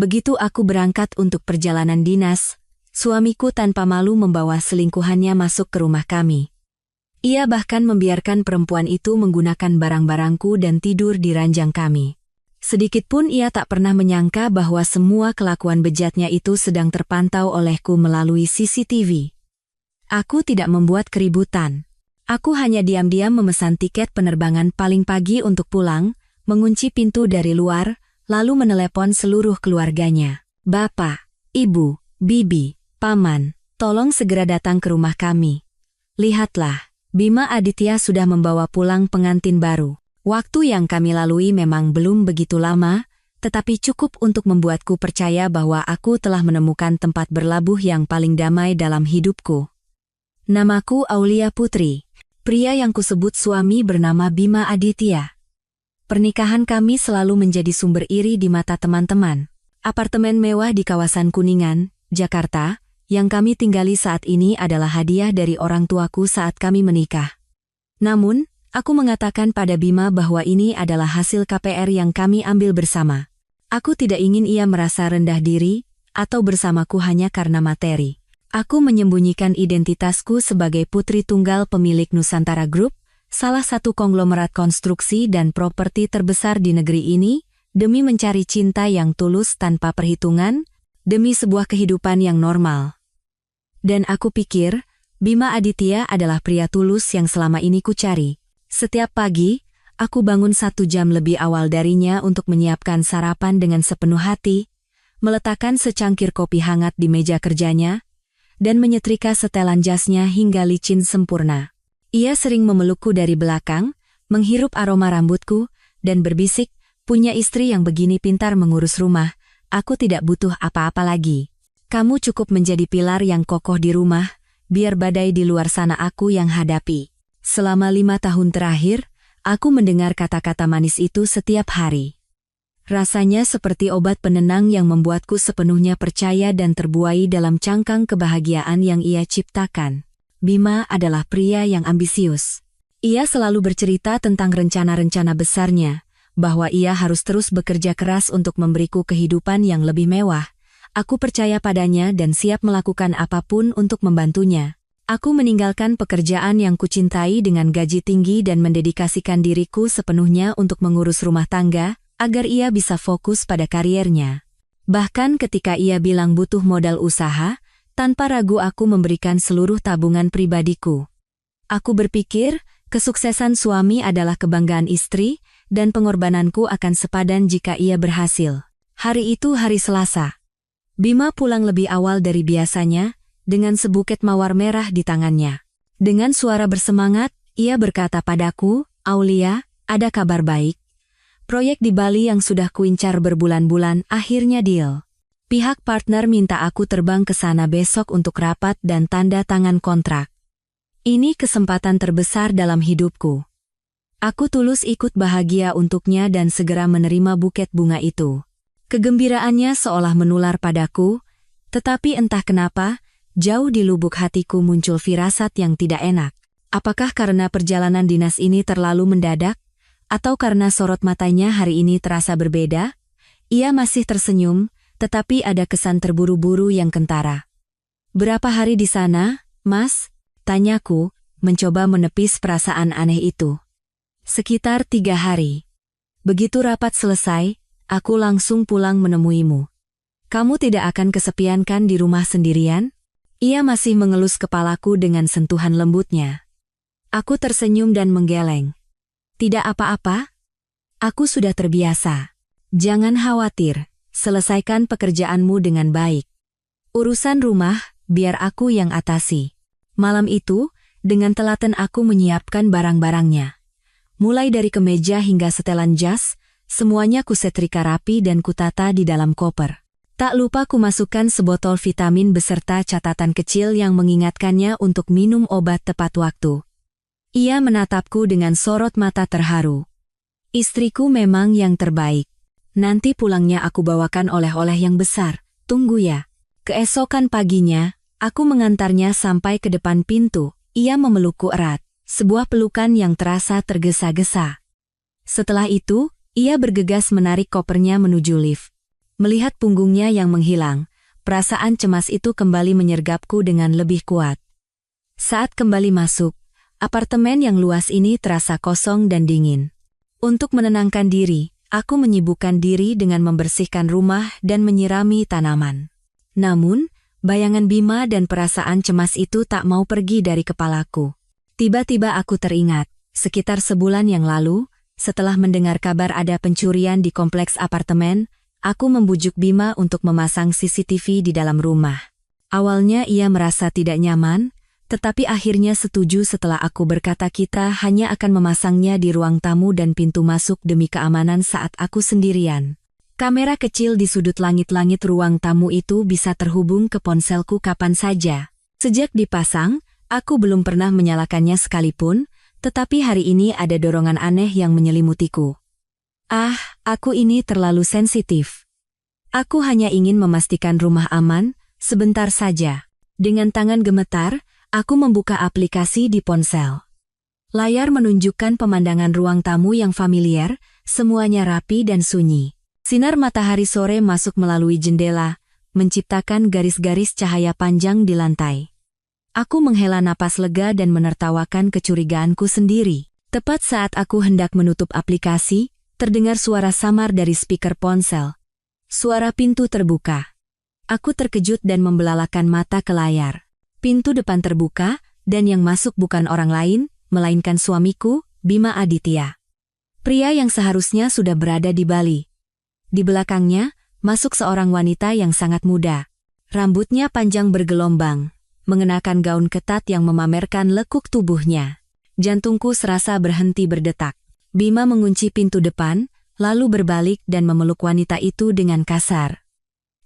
Begitu aku berangkat untuk perjalanan dinas, suamiku tanpa malu membawa selingkuhannya masuk ke rumah kami. Ia bahkan membiarkan perempuan itu menggunakan barang-barangku dan tidur di ranjang kami. Sedikitpun ia tak pernah menyangka bahwa semua kelakuan bejatnya itu sedang terpantau olehku melalui CCTV. Aku tidak membuat keributan. Aku hanya diam-diam memesan tiket penerbangan paling pagi untuk pulang, mengunci pintu dari luar, lalu menelepon seluruh keluarganya. Bapak, Ibu, Bibi, Paman, tolong segera datang ke rumah kami. Lihatlah, Bima Aditya sudah membawa pulang pengantin baru. Waktu yang kami lalui memang belum begitu lama, tetapi cukup untuk membuatku percaya bahwa aku telah menemukan tempat berlabuh yang paling damai dalam hidupku. Namaku Aulia Putri. Pria yang kusebut suami bernama Bima Aditya. Pernikahan kami selalu menjadi sumber iri di mata teman-teman. Apartemen mewah di kawasan Kuningan, Jakarta, yang kami tinggali saat ini adalah hadiah dari orang tuaku saat kami menikah. Namun, aku mengatakan pada Bima bahwa ini adalah hasil KPR yang kami ambil bersama. Aku tidak ingin ia merasa rendah diri, atau bersamaku hanya karena materi. Aku menyembunyikan identitasku sebagai putri tunggal pemilik Nusantara Group, salah satu konglomerat konstruksi dan properti terbesar di negeri ini, demi mencari cinta yang tulus tanpa perhitungan, demi sebuah kehidupan yang normal. Dan aku pikir, Bima Aditya adalah pria tulus yang selama ini kucari. Setiap pagi, aku bangun 1 jam lebih awal darinya untuk menyiapkan sarapan dengan sepenuh hati, meletakkan secangkir kopi hangat di meja kerjanya, dan menyetrika setelan jasnya hingga licin sempurna. Ia sering memelukku dari belakang, menghirup aroma rambutku, dan berbisik, punya istri yang begini pintar mengurus rumah, aku tidak butuh apa-apa lagi. Kamu cukup menjadi pilar yang kokoh di rumah, biar badai di luar sana aku yang hadapi. Selama 5 tahun terakhir, aku mendengar kata-kata manis itu setiap hari. Rasanya seperti obat penenang yang membuatku sepenuhnya percaya dan terbuai dalam cangkang kebahagiaan yang ia ciptakan. Bima adalah pria yang ambisius. Ia selalu bercerita tentang rencana-rencana besarnya, bahwa ia harus terus bekerja keras untuk memberiku kehidupan yang lebih mewah. Aku percaya padanya dan siap melakukan apapun untuk membantunya. Aku meninggalkan pekerjaan yang kucintai dengan gaji tinggi dan mendedikasikan diriku sepenuhnya untuk mengurus rumah tangga, agar ia bisa fokus pada kariernya. Bahkan ketika ia bilang butuh modal usaha, tanpa ragu aku memberikan seluruh tabungan pribadiku. Aku berpikir, kesuksesan suami adalah kebanggaan istri, dan pengorbananku akan sepadan jika ia berhasil. Hari itu hari Selasa. Bima pulang lebih awal dari biasanya, dengan sebuket mawar merah di tangannya. Dengan suara bersemangat, ia berkata padaku, "Aulia, ada kabar baik. Proyek di Bali yang sudah kuincar berbulan-bulan akhirnya deal. Pihak partner minta aku terbang ke sana besok untuk rapat dan tanda tangan kontrak. Ini kesempatan terbesar dalam hidupku." Aku tulus ikut bahagia untuknya dan segera menerima buket bunga itu. Kegembiraannya seolah menular padaku, tetapi entah kenapa, jauh di lubuk hatiku muncul firasat yang tidak enak. Apakah karena perjalanan dinas ini terlalu mendadak? Atau karena sorot matanya hari ini terasa berbeda? Ia masih tersenyum, tetapi ada kesan terburu-buru yang kentara. "Berapa hari di sana, Mas?" tanyaku, mencoba menepis perasaan aneh itu. "Sekitar 3 hari. Begitu rapat selesai, aku langsung pulang menemuimu. Kamu tidak akan kesepian kan di rumah sendirian?" Ia masih mengelus kepalaku dengan sentuhan lembutnya. Aku tersenyum dan menggeleng. "Tidak apa-apa. Aku sudah terbiasa. Jangan khawatir, selesaikan pekerjaanmu dengan baik. Urusan rumah, biar aku yang atasi." Malam itu, dengan telaten aku menyiapkan barang-barangnya. Mulai dari kemeja hingga setelan jas, semuanya kusetrika rapi dan kutata di dalam koper. Tak lupa kumasukkan sebotol vitamin beserta catatan kecil yang mengingatkannya untuk minum obat tepat waktu. Ia menatapku dengan sorot mata terharu. "Istriku memang yang terbaik. Nanti pulangnya aku bawakan oleh-oleh yang besar, tunggu ya." Keesokan paginya, aku mengantarnya sampai ke depan pintu. Ia memelukku erat, sebuah pelukan yang terasa tergesa-gesa. Setelah itu, ia bergegas menarik kopernya menuju lift. Melihat punggungnya yang menghilang, perasaan cemas itu kembali menyergapku dengan lebih kuat. Saat kembali masuk, apartemen yang luas ini terasa kosong dan dingin. Untuk menenangkan diri, aku menyibukkan diri dengan membersihkan rumah dan menyirami tanaman. Namun, bayangan Bima dan perasaan cemas itu tak mau pergi dari kepalaku. Tiba-tiba aku teringat, sekitar sebulan yang lalu, setelah mendengar kabar ada pencurian di kompleks apartemen, aku membujuk Bima untuk memasang CCTV di dalam rumah. Awalnya ia merasa tidak nyaman, tetapi akhirnya setuju setelah aku berkata kita hanya akan memasangnya di ruang tamu dan pintu masuk demi keamanan saat aku sendirian. Kamera kecil di sudut langit-langit ruang tamu itu bisa terhubung ke ponselku kapan saja. Sejak dipasang, aku belum pernah menyalakannya sekalipun, tetapi hari ini ada dorongan aneh yang menyelimutiku. Aku ini terlalu sensitif. Aku hanya ingin memastikan rumah aman, sebentar saja. Dengan tangan gemetar, aku membuka aplikasi di ponsel. Layar menunjukkan pemandangan ruang tamu yang familiar, semuanya rapi dan sunyi. Sinar matahari sore masuk melalui jendela, menciptakan garis-garis cahaya panjang di lantai. Aku menghela napas lega dan menertawakan kecurigaanku sendiri. Tepat saat aku hendak menutup aplikasi, terdengar suara samar dari speaker ponsel. Suara pintu terbuka. Aku terkejut dan membelalakan mata ke layar. Pintu depan terbuka, dan yang masuk bukan orang lain, melainkan suamiku, Bima Aditya. Pria yang seharusnya sudah berada di Bali. Di belakangnya, masuk seorang wanita yang sangat muda. Rambutnya panjang bergelombang, mengenakan gaun ketat yang memamerkan lekuk tubuhnya. Jantungku serasa berhenti berdetak. Bima mengunci pintu depan, lalu berbalik dan memeluk wanita itu dengan kasar.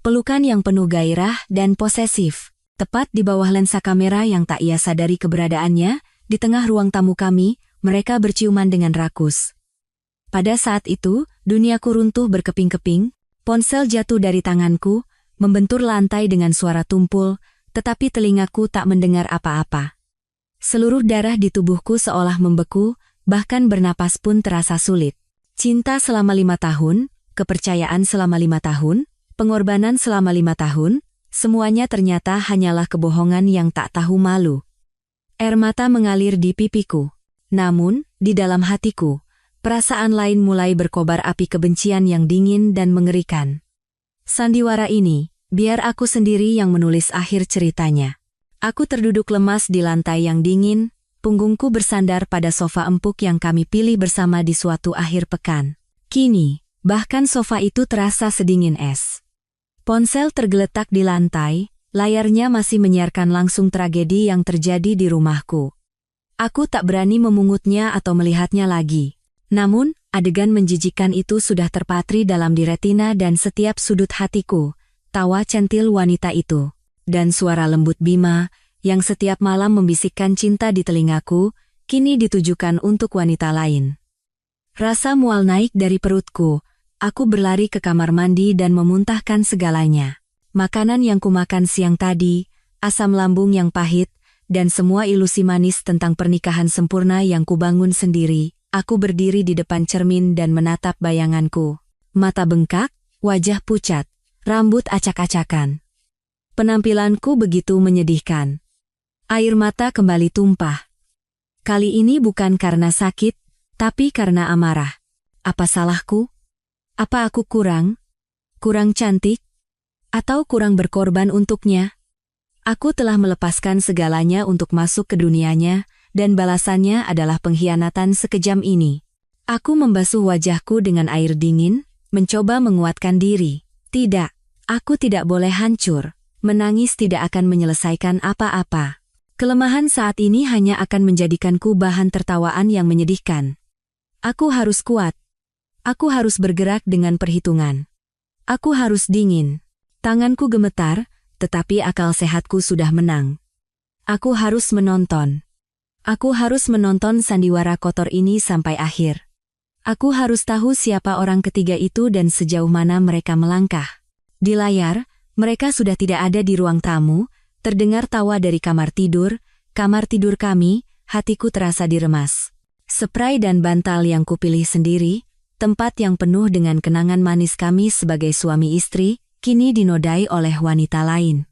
Pelukan yang penuh gairah dan posesif. Tepat di bawah lensa kamera yang tak ia sadari keberadaannya, di tengah ruang tamu kami, mereka berciuman dengan rakus. Pada saat itu, duniaku runtuh berkeping-keping, ponsel jatuh dari tanganku, membentur lantai dengan suara tumpul, tetapi telingaku tak mendengar apa-apa. Seluruh darah di tubuhku seolah membeku, bahkan bernapas pun terasa sulit. Cinta selama 5 tahun, kepercayaan selama 5 tahun, pengorbanan selama 5 tahun, semuanya ternyata hanyalah kebohongan yang tak tahu malu. Air mata mengalir di pipiku. Namun, di dalam hatiku, perasaan lain mulai berkobar api kebencian yang dingin dan mengerikan. Sandiwara ini, biar aku sendiri yang menulis akhir ceritanya. Aku terduduk lemas di lantai yang dingin, punggungku bersandar pada sofa empuk yang kami pilih bersama di suatu akhir pekan. Kini, bahkan sofa itu terasa sedingin es. Ponsel tergeletak di lantai, layarnya masih menyiarkan langsung tragedi yang terjadi di rumahku. Aku tak berani memungutnya atau melihatnya lagi. Namun, adegan menjijikan itu sudah terpatri dalam di retina dan setiap sudut hatiku. Tawa centil wanita itu, dan suara lembut Bima, yang setiap malam membisikkan cinta di telingaku, kini ditujukan untuk wanita lain. Rasa mual naik dari perutku, aku berlari ke kamar mandi dan memuntahkan segalanya. Makanan yang kumakan siang tadi, asam lambung yang pahit, dan semua ilusi manis tentang pernikahan sempurna yang kubangun sendiri. Aku berdiri di depan cermin dan menatap bayanganku. Mata bengkak, wajah pucat, rambut acak-acakan. Penampilanku begitu menyedihkan. Air mata kembali tumpah. Kali ini bukan karena sakit, tapi karena amarah. Apa salahku? Apa aku kurang? Kurang cantik? Atau kurang berkorban untuknya? Aku telah melepaskan segalanya untuk masuk ke dunianya, dan balasannya adalah pengkhianatan sekejam ini. Aku membasuh wajahku dengan air dingin, mencoba menguatkan diri. Tidak, aku tidak boleh hancur. Menangis tidak akan menyelesaikan apa-apa. Kelemahan saat ini hanya akan menjadikanku bahan tertawaan yang menyedihkan. Aku harus kuat. Aku harus bergerak dengan perhitungan. Aku harus dingin. Tanganku gemetar, tetapi akal sehatku sudah menang. Aku harus menonton. Aku harus menonton sandiwara kotor ini sampai akhir. Aku harus tahu siapa orang ketiga itu dan sejauh mana mereka melangkah. Di layar, mereka sudah tidak ada di ruang tamu. Terdengar tawa dari kamar tidur kami, hatiku terasa diremas. Spray dan bantal yang kupilih sendiri, tempat yang penuh dengan kenangan manis kami sebagai suami istri, kini dinodai oleh wanita lain.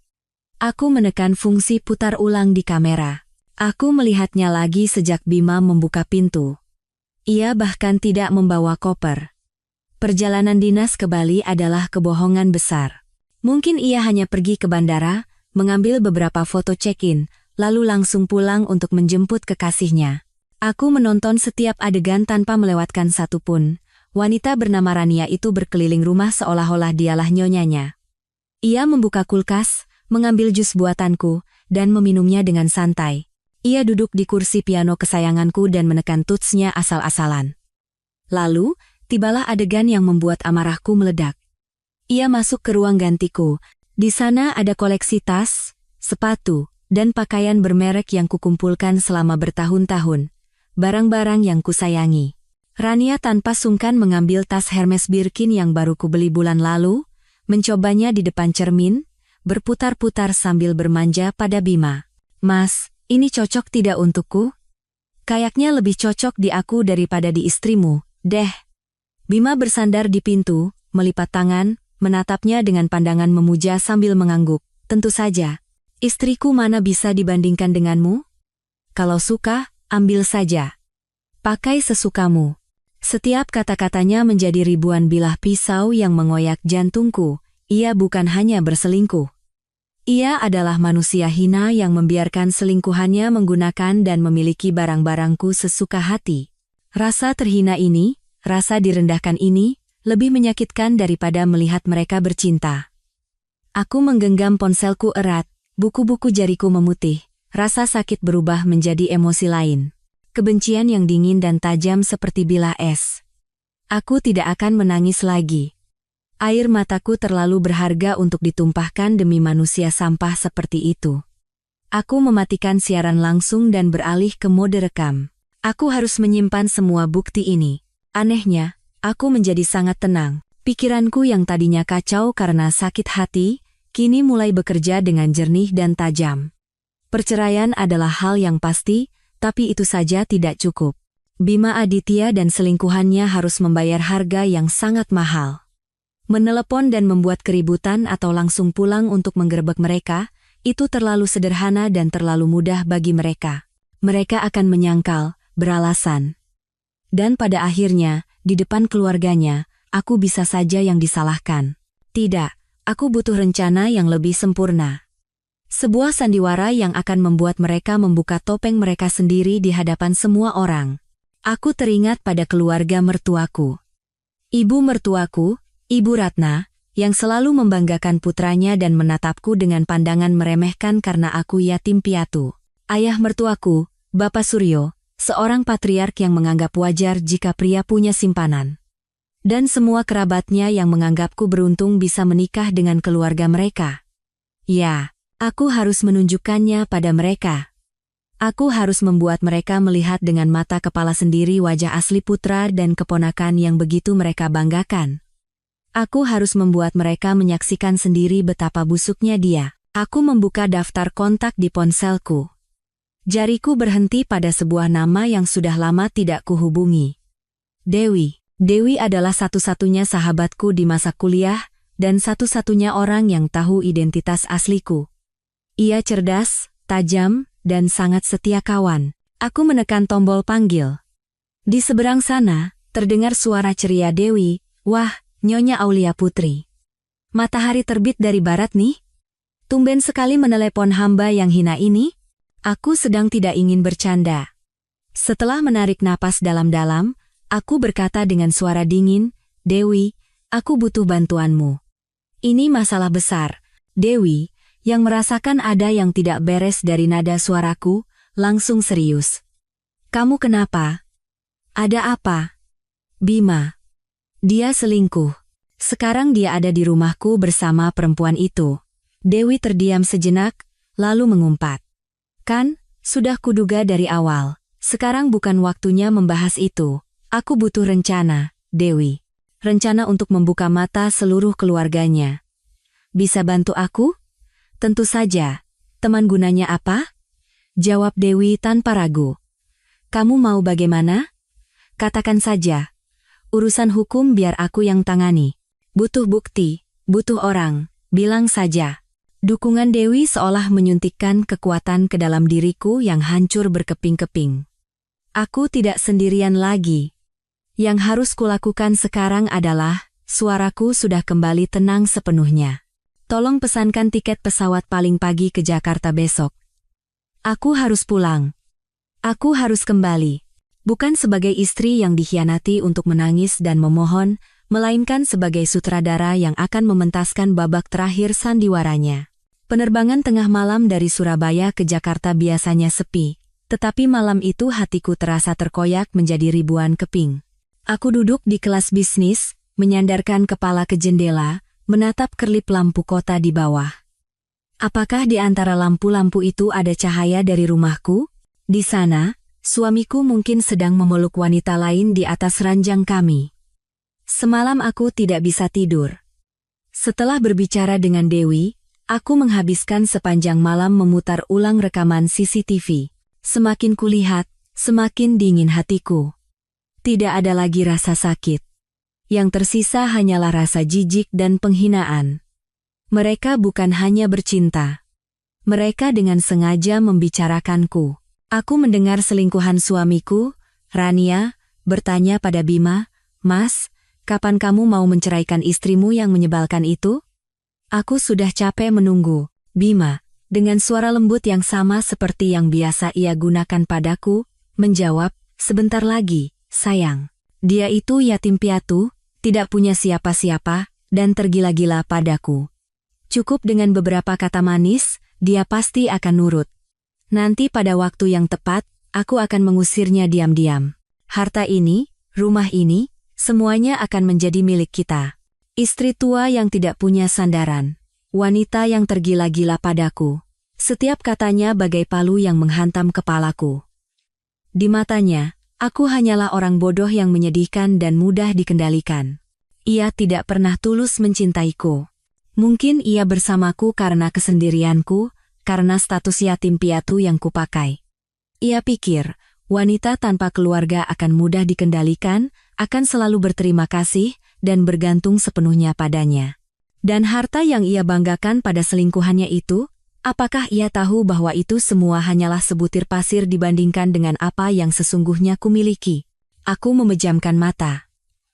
Aku menekan fungsi putar ulang di kamera. Aku melihatnya lagi sejak Bima membuka pintu. Ia bahkan tidak membawa koper. Perjalanan dinas ke Bali adalah kebohongan besar. Mungkin ia hanya pergi ke bandara, mengambil beberapa foto check-in, lalu langsung pulang untuk menjemput kekasihnya. Aku menonton setiap adegan tanpa melewatkan satu pun. Wanita bernama Rania itu berkeliling rumah seolah-olah dialah nyonyanya. Ia membuka kulkas, mengambil jus buatanku, dan meminumnya dengan santai. Ia duduk di kursi piano kesayanganku dan menekan tutsnya asal-asalan. Lalu, tibalah adegan yang membuat amarahku meledak. Ia masuk ke ruang gantiku. Di sana ada koleksi tas, sepatu, dan pakaian bermerek yang kukumpulkan selama bertahun-tahun. Barang-barang yang kusayangi. Rania tanpa sungkan mengambil tas Hermes Birkin yang baru kubeli bulan lalu, mencobanya di depan cermin, berputar-putar sambil bermanja pada Bima. "Mas, ini cocok tidak untukku? Kayaknya lebih cocok di aku daripada di istrimu, deh." Bima bersandar di pintu, melipat tangan, menatapnya dengan pandangan memuja sambil mengangguk. "Tentu saja. Istriku mana bisa dibandingkan denganmu? Kalau suka, ambil saja. Pakai sesukamu." Setiap kata-katanya menjadi ribuan bilah pisau yang mengoyak jantungku. Ia bukan hanya berselingkuh. Ia adalah manusia hina yang membiarkan selingkuhannya menggunakan dan memiliki barang-barangku sesuka hati. Rasa terhina ini, rasa direndahkan ini, lebih menyakitkan daripada melihat mereka bercinta. Aku menggenggam ponselku erat, buku-buku jariku memutih. Rasa sakit berubah menjadi emosi lain. Kebencian yang dingin dan tajam seperti bilah es. Aku tidak akan menangis lagi. Air mataku terlalu berharga untuk ditumpahkan demi manusia sampah seperti itu. Aku mematikan siaran langsung dan beralih ke mode rekam. Aku harus menyimpan semua bukti ini. Anehnya, aku menjadi sangat tenang. Pikiranku yang tadinya kacau karena sakit hati, kini mulai bekerja dengan jernih dan tajam. Perceraian adalah hal yang pasti, tapi itu saja tidak cukup. Bima Aditya dan selingkuhannya harus membayar harga yang sangat mahal. Menelepon dan membuat keributan atau langsung pulang untuk menggerebek mereka, itu terlalu sederhana dan terlalu mudah bagi mereka. Mereka akan menyangkal, beralasan. Dan pada akhirnya, di depan keluarganya, aku bisa saja yang disalahkan. Tidak, aku butuh rencana yang lebih sempurna. Sebuah sandiwara yang akan membuat mereka membuka topeng mereka sendiri di hadapan semua orang. Aku teringat pada keluarga mertuaku. Ibu mertuaku, Ibu Ratna, yang selalu membanggakan putranya dan menatapku dengan pandangan meremehkan karena aku yatim piatu. Ayah mertuaku, Bapak Suryo, seorang patriark yang menganggap wajar jika pria punya simpanan. Dan semua kerabatnya yang menganggapku beruntung bisa menikah dengan keluarga mereka. Ya. Aku harus menunjukkannya pada mereka. Aku harus membuat mereka melihat dengan mata kepala sendiri wajah asli putra dan keponakan yang begitu mereka banggakan. Aku harus membuat mereka menyaksikan sendiri betapa busuknya dia. Aku membuka daftar kontak di ponselku. Jariku berhenti pada sebuah nama yang sudah lama tidak kuhubungi. Dewi. Dewi adalah satu-satunya sahabatku di masa kuliah, dan satu-satunya orang yang tahu identitas asliku. Ia cerdas, tajam, dan sangat setia kawan. Aku menekan tombol panggil. Di seberang sana, terdengar suara ceria Dewi. "Wah, Nyonya Aulia Putri. Matahari terbit dari barat nih. Tumben sekali menelepon hamba yang hina ini." Aku sedang tidak ingin bercanda. Setelah menarik napas dalam-dalam, aku berkata dengan suara dingin, "Dewi, aku butuh bantuanmu. Ini masalah besar." Dewi, yang merasakan ada yang tidak beres dari nada suaraku, langsung serius. "Kamu kenapa? Ada apa?" "Bima. Dia selingkuh. Sekarang dia ada di rumahku bersama perempuan itu." Dewi terdiam sejenak, lalu mengumpat. "Kan, sudah kuduga dari awal. Sekarang bukan waktunya membahas itu. Aku butuh rencana, Dewi. Rencana untuk membuka mata seluruh keluarganya. Bisa bantu aku?" "Tentu saja. Teman gunanya apa?" jawab Dewi tanpa ragu. "Kamu mau bagaimana? Katakan saja. Urusan hukum biar aku yang tangani. Butuh bukti, butuh orang, bilang saja. Dukungan Dewi seolah menyuntikkan kekuatan ke dalam diriku yang hancur berkeping-keping. Aku tidak sendirian lagi. Yang harus kulakukan sekarang adalah, suaraku sudah kembali tenang sepenuhnya. Tolong pesankan tiket pesawat paling pagi ke Jakarta besok. Aku harus pulang. Aku harus kembali. Bukan sebagai istri yang dikhianati untuk menangis dan memohon, melainkan sebagai sutradara yang akan mementaskan babak terakhir sandiwaranya. Penerbangan tengah malam dari Surabaya ke Jakarta biasanya sepi, tetapi malam itu hatiku terasa terkoyak menjadi ribuan keping. Aku duduk di kelas bisnis, menyandarkan kepala ke jendela, menatap kerlip lampu kota di bawah. Apakah di antara lampu-lampu itu ada cahaya dari rumahku? Di sana, suamiku mungkin sedang memeluk wanita lain di atas ranjang kami. Semalam aku tidak bisa tidur. Setelah berbicara dengan Dewi, aku menghabiskan sepanjang malam memutar ulang rekaman CCTV. Semakin kulihat, semakin dingin hatiku. Tidak ada lagi rasa sakit. Yang tersisa hanyalah rasa jijik dan penghinaan. Mereka bukan hanya bercinta. Mereka dengan sengaja membicarakanku. Aku mendengar selingkuhan suamiku, Rania, bertanya pada Bima, "Mas, kapan kamu mau menceraikan istrimu yang menyebalkan itu?" Aku sudah capek menunggu. Bima, dengan suara lembut yang sama seperti yang biasa ia gunakan padaku, menjawab, "Sebentar lagi, sayang. Dia itu yatim piatu, tidak punya siapa-siapa, dan tergila-gila padaku. Cukup dengan beberapa kata manis, dia pasti akan nurut. Nanti pada waktu yang tepat, aku akan mengusirnya diam-diam. Harta ini, rumah ini, semuanya akan menjadi milik kita." Istri tua yang tidak punya sandaran. Wanita yang tergila-gila padaku. Setiap katanya bagai palu yang menghantam kepalaku. Di matanya, aku hanyalah orang bodoh yang menyedihkan dan mudah dikendalikan. Ia tidak pernah tulus mencintaiku. Mungkin ia bersamaku karena kesendirianku, karena status yatim piatu yang kupakai. Ia pikir, wanita tanpa keluarga akan mudah dikendalikan, akan selalu berterima kasih, dan bergantung sepenuhnya padanya. Dan harta yang ia banggakan pada selingkuhannya itu, apakah ia tahu bahwa itu semua hanyalah sebutir pasir dibandingkan dengan apa yang sesungguhnya kumiliki? Aku memejamkan mata.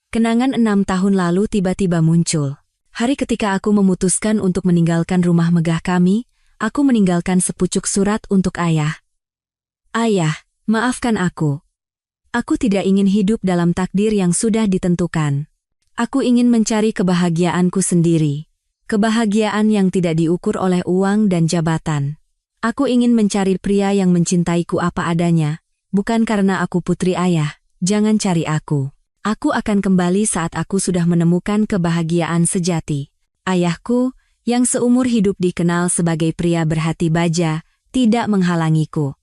Kenangan 6 tahun lalu tiba-tiba muncul. Hari ketika aku memutuskan untuk meninggalkan rumah megah kami, aku meninggalkan sepucuk surat untuk ayah. "Ayah, maafkan aku. Aku tidak ingin hidup dalam takdir yang sudah ditentukan. Aku ingin mencari kebahagiaanku sendiri. Kebahagiaan yang tidak diukur oleh uang dan jabatan. Aku ingin mencari pria yang mencintaiku apa adanya, bukan karena aku putri ayah. Jangan cari aku. Aku akan kembali saat aku sudah menemukan kebahagiaan sejati." Ayahku, yang seumur hidup dikenal sebagai pria berhati baja, tidak menghalangiku.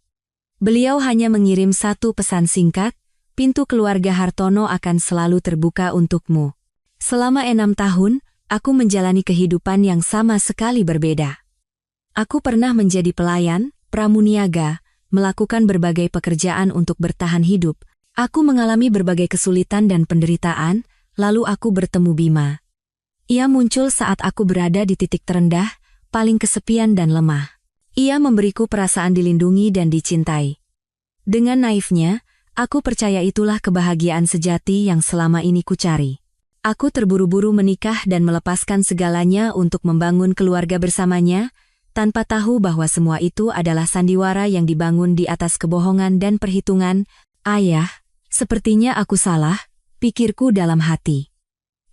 Beliau hanya mengirim satu pesan singkat, "Pintu keluarga Hartono akan selalu terbuka untukmu." Selama 6 tahun, aku menjalani kehidupan yang sama sekali berbeda. Aku pernah menjadi pelayan, pramuniaga, melakukan berbagai pekerjaan untuk bertahan hidup. Aku mengalami berbagai kesulitan dan penderitaan, lalu aku bertemu Bima. Ia muncul saat aku berada di titik terendah, paling kesepian dan lemah. Ia memberiku perasaan dilindungi dan dicintai. Dengan naifnya, aku percaya itulah kebahagiaan sejati yang selama ini kucari. Aku terburu-buru menikah dan melepaskan segalanya untuk membangun keluarga bersamanya, tanpa tahu bahwa semua itu adalah sandiwara yang dibangun di atas kebohongan dan perhitungan. "Ayah, sepertinya aku salah," pikirku dalam hati.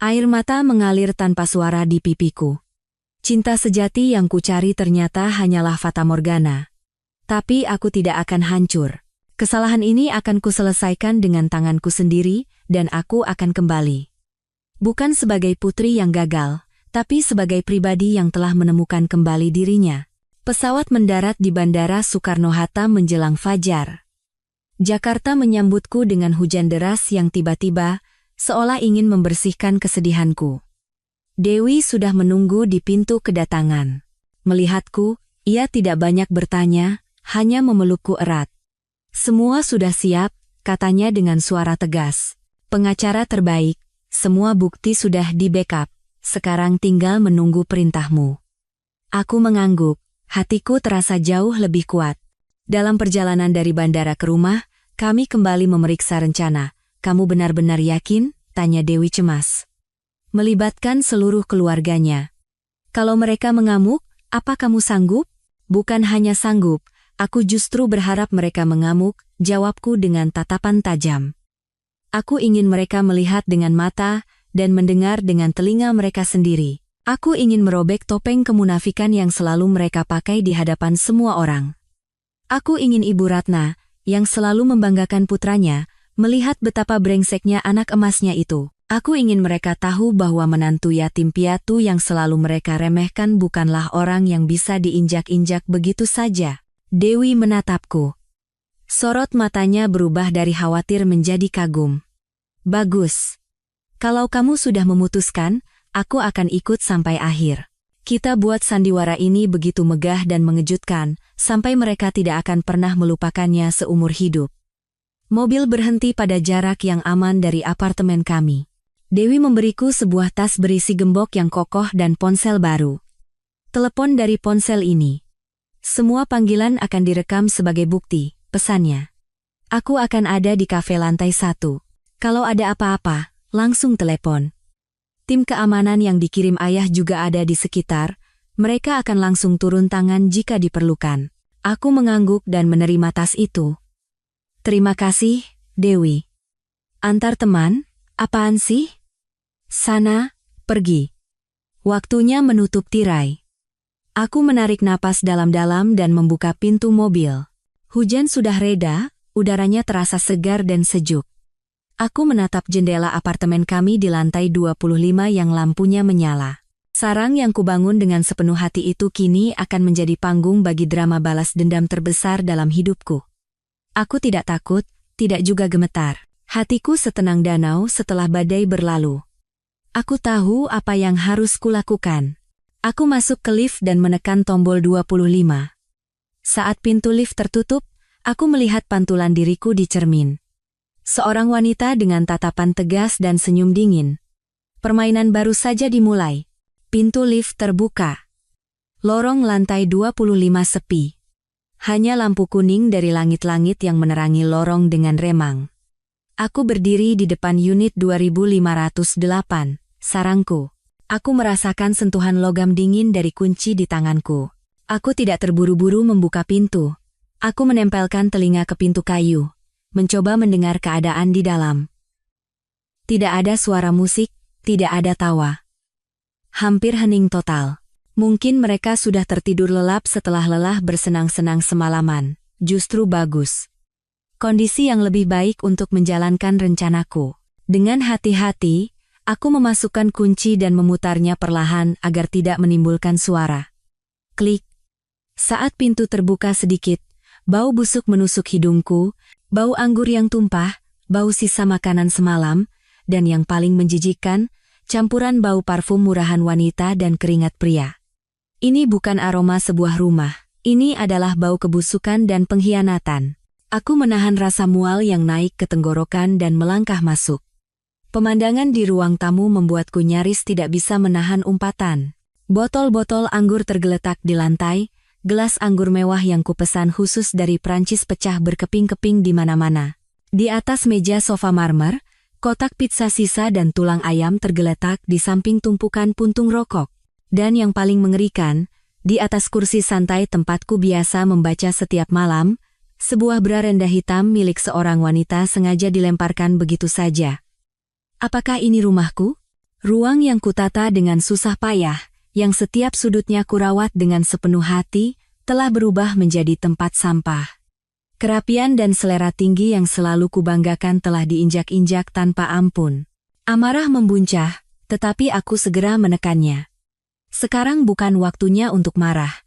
Air mata mengalir tanpa suara di pipiku. Cinta sejati yang kucari ternyata hanyalah fatamorgana. Tapi aku tidak akan hancur. Kesalahan ini akan kuselesaikan dengan tanganku sendiri, dan aku akan kembali. Bukan sebagai putri yang gagal, tapi sebagai pribadi yang telah menemukan kembali dirinya. Pesawat mendarat di Bandara Soekarno-Hatta menjelang fajar. Jakarta menyambutku dengan hujan deras yang tiba-tiba, seolah ingin membersihkan kesedihanku. Dewi sudah menunggu di pintu kedatangan. Melihatku, ia tidak banyak bertanya, hanya memelukku erat. "Semua sudah siap," katanya dengan suara tegas. Pengacara terbaik, semua bukti sudah di-backup. Sekarang tinggal menunggu perintahmu. Aku mengangguk, hatiku terasa jauh lebih kuat. Dalam perjalanan dari bandara ke rumah, kami kembali memeriksa rencana. Kamu benar-benar yakin? Tanya Dewi cemas. Melibatkan seluruh keluarganya. Kalau mereka mengamuk, apa kamu sanggup? Bukan hanya sanggup, aku justru berharap mereka mengamuk, jawabku dengan tatapan tajam. Aku ingin mereka melihat dengan mata dan mendengar dengan telinga mereka sendiri. Aku ingin merobek topeng kemunafikan yang selalu mereka pakai di hadapan semua orang. Aku ingin Ibu Ratna, yang selalu membanggakan putranya, melihat betapa brengseknya anak emasnya itu. Aku ingin mereka tahu bahwa menantu yatim piatu yang selalu mereka remehkan bukanlah orang yang bisa diinjak-injak begitu saja. Dewi menatapku. Sorot matanya berubah dari khawatir menjadi kagum. Bagus. Kalau kamu sudah memutuskan, aku akan ikut sampai akhir. Kita buat sandiwara ini begitu megah dan mengejutkan, sampai mereka tidak akan pernah melupakannya seumur hidup. Mobil berhenti pada jarak yang aman dari apartemen kami. Dewi memberiku sebuah tas berisi gembok yang kokoh dan ponsel baru. Telepon dari ponsel ini. Semua panggilan akan direkam sebagai bukti, pesannya. Aku akan ada di kafe lantai 1. Kalau ada apa-apa, langsung telepon. Tim keamanan yang dikirim ayah juga ada di sekitar, mereka akan langsung turun tangan jika diperlukan. Aku mengangguk dan menerima tas itu. Terima kasih, Dewi. Antar teman, apaan sih? Sana, pergi. Waktunya menutup tirai. Aku menarik napas dalam-dalam dan membuka pintu mobil. Hujan sudah reda, udaranya terasa segar dan sejuk. Aku menatap jendela apartemen kami di lantai 25 yang lampunya menyala. Sarang yang kubangun dengan sepenuh hati itu kini akan menjadi panggung bagi drama balas dendam terbesar dalam hidupku. Aku tidak takut, tidak juga gemetar. Hatiku setenang danau setelah badai berlalu. Aku tahu apa yang harus kulakukan. Aku masuk ke lift dan menekan tombol 25. Saat pintu lift tertutup, aku melihat pantulan diriku di cermin. Seorang wanita dengan tatapan tegas dan senyum dingin. Permainan baru saja dimulai. Pintu lift terbuka. Lorong lantai 25 sepi. Hanya lampu kuning dari langit-langit yang menerangi lorong dengan remang. Aku berdiri di depan unit 2508, sarangku. Aku merasakan sentuhan logam dingin dari kunci di tanganku. Aku tidak terburu-buru membuka pintu. Aku menempelkan telinga ke pintu kayu, mencoba mendengar keadaan di dalam. Tidak ada suara musik, tidak ada tawa. Hampir hening total. Mungkin mereka sudah tertidur lelap setelah lelah bersenang-senang semalaman. Justru bagus. Kondisi yang lebih baik untuk menjalankan rencanaku. Dengan hati-hati, aku memasukkan kunci dan memutarnya perlahan agar tidak menimbulkan suara. Klik. Saat pintu terbuka sedikit, bau busuk menusuk hidungku, bau anggur yang tumpah, bau sisa makanan semalam, dan yang paling menjijikkan, campuran bau parfum murahan wanita dan keringat pria. Ini bukan aroma sebuah rumah, ini adalah bau kebusukan dan pengkhianatan. Aku menahan rasa mual yang naik ke tenggorokan dan melangkah masuk. Pemandangan di ruang tamu membuatku nyaris tidak bisa menahan umpatan. Botol-botol anggur tergeletak di lantai, gelas anggur mewah yang kupesan khusus dari Prancis pecah berkeping-keping di mana-mana. Di atas meja sofa marmer, kotak pizza sisa dan tulang ayam tergeletak di samping tumpukan puntung rokok. Dan yang paling mengerikan, di atas kursi santai tempatku biasa membaca setiap malam, sebuah bra rendah hitam milik seorang wanita sengaja dilemparkan begitu saja. Apakah ini rumahku? Ruang yang kutata dengan susah payah, yang setiap sudutnya kurawat dengan sepenuh hati, telah berubah menjadi tempat sampah. Kerapian dan selera tinggi yang selalu kubanggakan telah diinjak-injak tanpa ampun. Amarah membuncah, tetapi aku segera menekannya. Sekarang bukan waktunya untuk marah.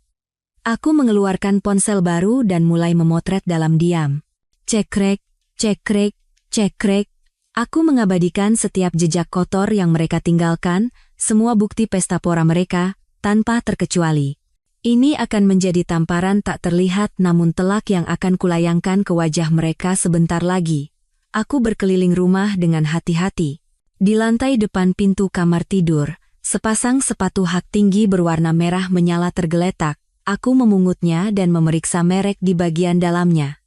Aku mengeluarkan ponsel baru dan mulai memotret dalam diam. Cekrek, cekrek, cekrek. Aku mengabadikan setiap jejak kotor yang mereka tinggalkan, semua bukti pesta pora mereka, tanpa terkecuali. Ini akan menjadi tamparan tak terlihat namun telak yang akan kulayangkan ke wajah mereka sebentar lagi. Aku berkeliling rumah dengan hati-hati. Di lantai depan pintu kamar tidur, sepasang sepatu hak tinggi berwarna merah menyala tergeletak. Aku memungutnya dan memeriksa merek di bagian dalamnya.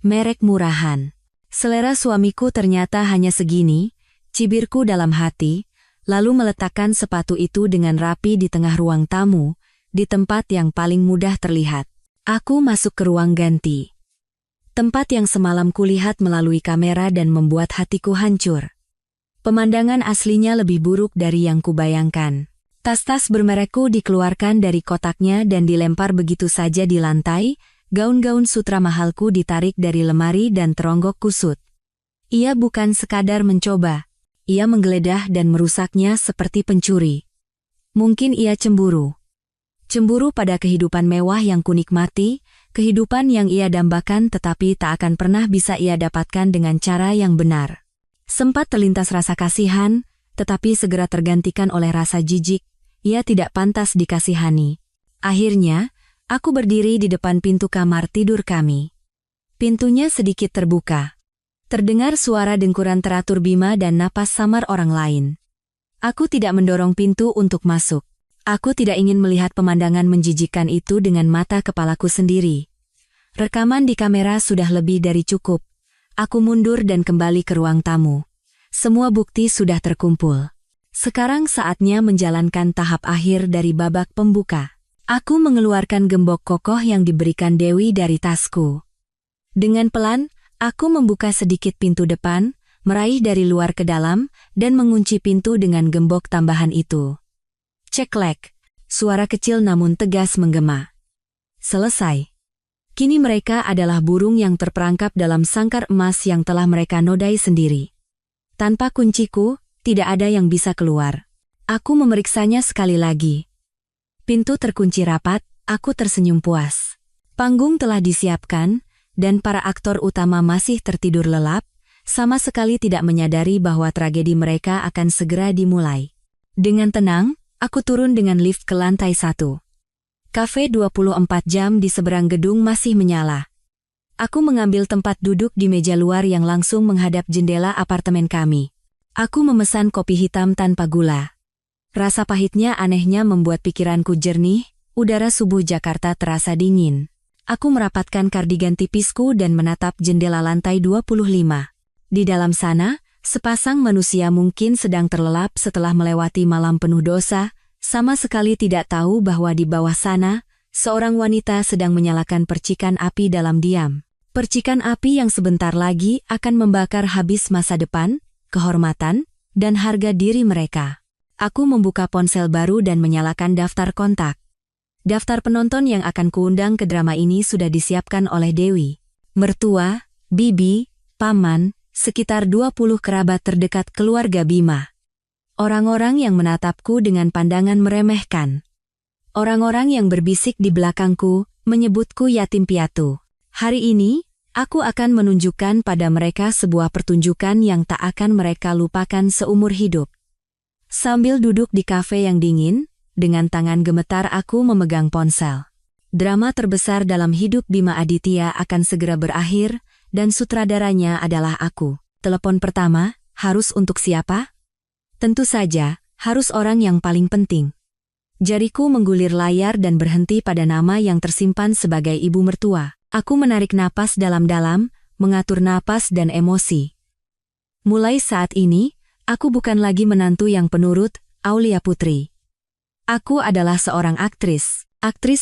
Merek murahan. Selera suamiku ternyata hanya segini, cibirku dalam hati, lalu meletakkan sepatu itu dengan rapi di tengah ruang tamu, di tempat yang paling mudah terlihat. Aku masuk ke ruang ganti. Tempat yang semalam kulihat melalui kamera dan membuat hatiku hancur. Pemandangan aslinya lebih buruk dari yang kubayangkan. Tas-tas bermerekku dikeluarkan dari kotaknya dan dilempar begitu saja di lantai, gaun-gaun sutra mahalku ditarik dari lemari dan teronggok kusut. Ia bukan sekadar mencoba, ia menggeledah dan merusaknya seperti pencuri. Mungkin ia cemburu. Cemburu pada kehidupan mewah yang kunikmati, kehidupan yang ia dambakan tetapi tak akan pernah bisa ia dapatkan dengan cara yang benar. Sempat terlintas rasa kasihan, tetapi segera tergantikan oleh rasa jijik, ia tidak pantas dikasihani. Akhirnya, aku berdiri di depan pintu kamar tidur kami. Pintunya sedikit terbuka. Terdengar suara dengkuran teratur Bima dan napas samar orang lain. Aku tidak mendorong pintu untuk masuk. Aku tidak ingin melihat pemandangan menjijikkan itu dengan mata kepalaku sendiri. Rekaman di kamera sudah lebih dari cukup. Aku mundur dan kembali ke ruang tamu. Semua bukti sudah terkumpul. Sekarang saatnya menjalankan tahap akhir dari babak pembuka. Aku mengeluarkan gembok kokoh yang diberikan Dewi dari tasku. Dengan pelan, aku membuka sedikit pintu depan, meraih dari luar ke dalam, dan mengunci pintu dengan gembok tambahan itu. Ceklek, suara kecil namun tegas menggema. Selesai. Kini mereka adalah burung yang terperangkap dalam sangkar emas yang telah mereka nodai sendiri. Tanpa kunciku, tidak ada yang bisa keluar. Aku memeriksanya sekali lagi. Pintu terkunci rapat, aku tersenyum puas. Panggung telah disiapkan, dan para aktor utama masih tertidur lelap, sama sekali tidak menyadari bahwa tragedi mereka akan segera dimulai. Dengan tenang, aku turun dengan lift ke lantai 1. Kafe 24 jam di seberang gedung masih menyala. Aku mengambil tempat duduk di meja luar yang langsung menghadap jendela apartemen kami. Aku memesan kopi hitam tanpa gula. Rasa pahitnya anehnya membuat pikiranku jernih, udara subuh Jakarta terasa dingin. Aku merapatkan kardigan tipisku dan menatap jendela lantai 25. Di dalam sana, sepasang manusia mungkin sedang terlelap setelah melewati malam penuh dosa, sama sekali tidak tahu bahwa di bawah sana, seorang wanita sedang menyalakan percikan api dalam diam. Percikan api yang sebentar lagi akan membakar habis masa depan, kehormatan, dan harga diri mereka. Aku membuka ponsel baru dan menyalakan daftar kontak. Daftar penonton yang akan kuundang ke drama ini sudah disiapkan oleh Dewi. Mertua, bibi, paman, sekitar 20 kerabat terdekat keluarga Bima. Orang-orang yang menatapku dengan pandangan meremehkan. Orang-orang yang berbisik di belakangku, menyebutku yatim piatu. Hari ini, aku akan menunjukkan pada mereka sebuah pertunjukan yang tak akan mereka lupakan seumur hidup. Sambil duduk di kafe yang dingin, dengan tangan gemetar aku memegang ponsel. Drama terbesar dalam hidup Bima Aditya akan segera berakhir, dan sutradaranya adalah aku. Telepon pertama, harus untuk siapa? Tentu saja, harus orang yang paling penting. Jariku menggulir layar dan berhenti pada nama yang tersimpan sebagai ibu mertua. Aku menarik napas dalam-dalam, mengatur napas dan emosi. Mulai saat ini, aku bukan lagi menantu yang penurut, Aulia Putri. Aku adalah seorang aktris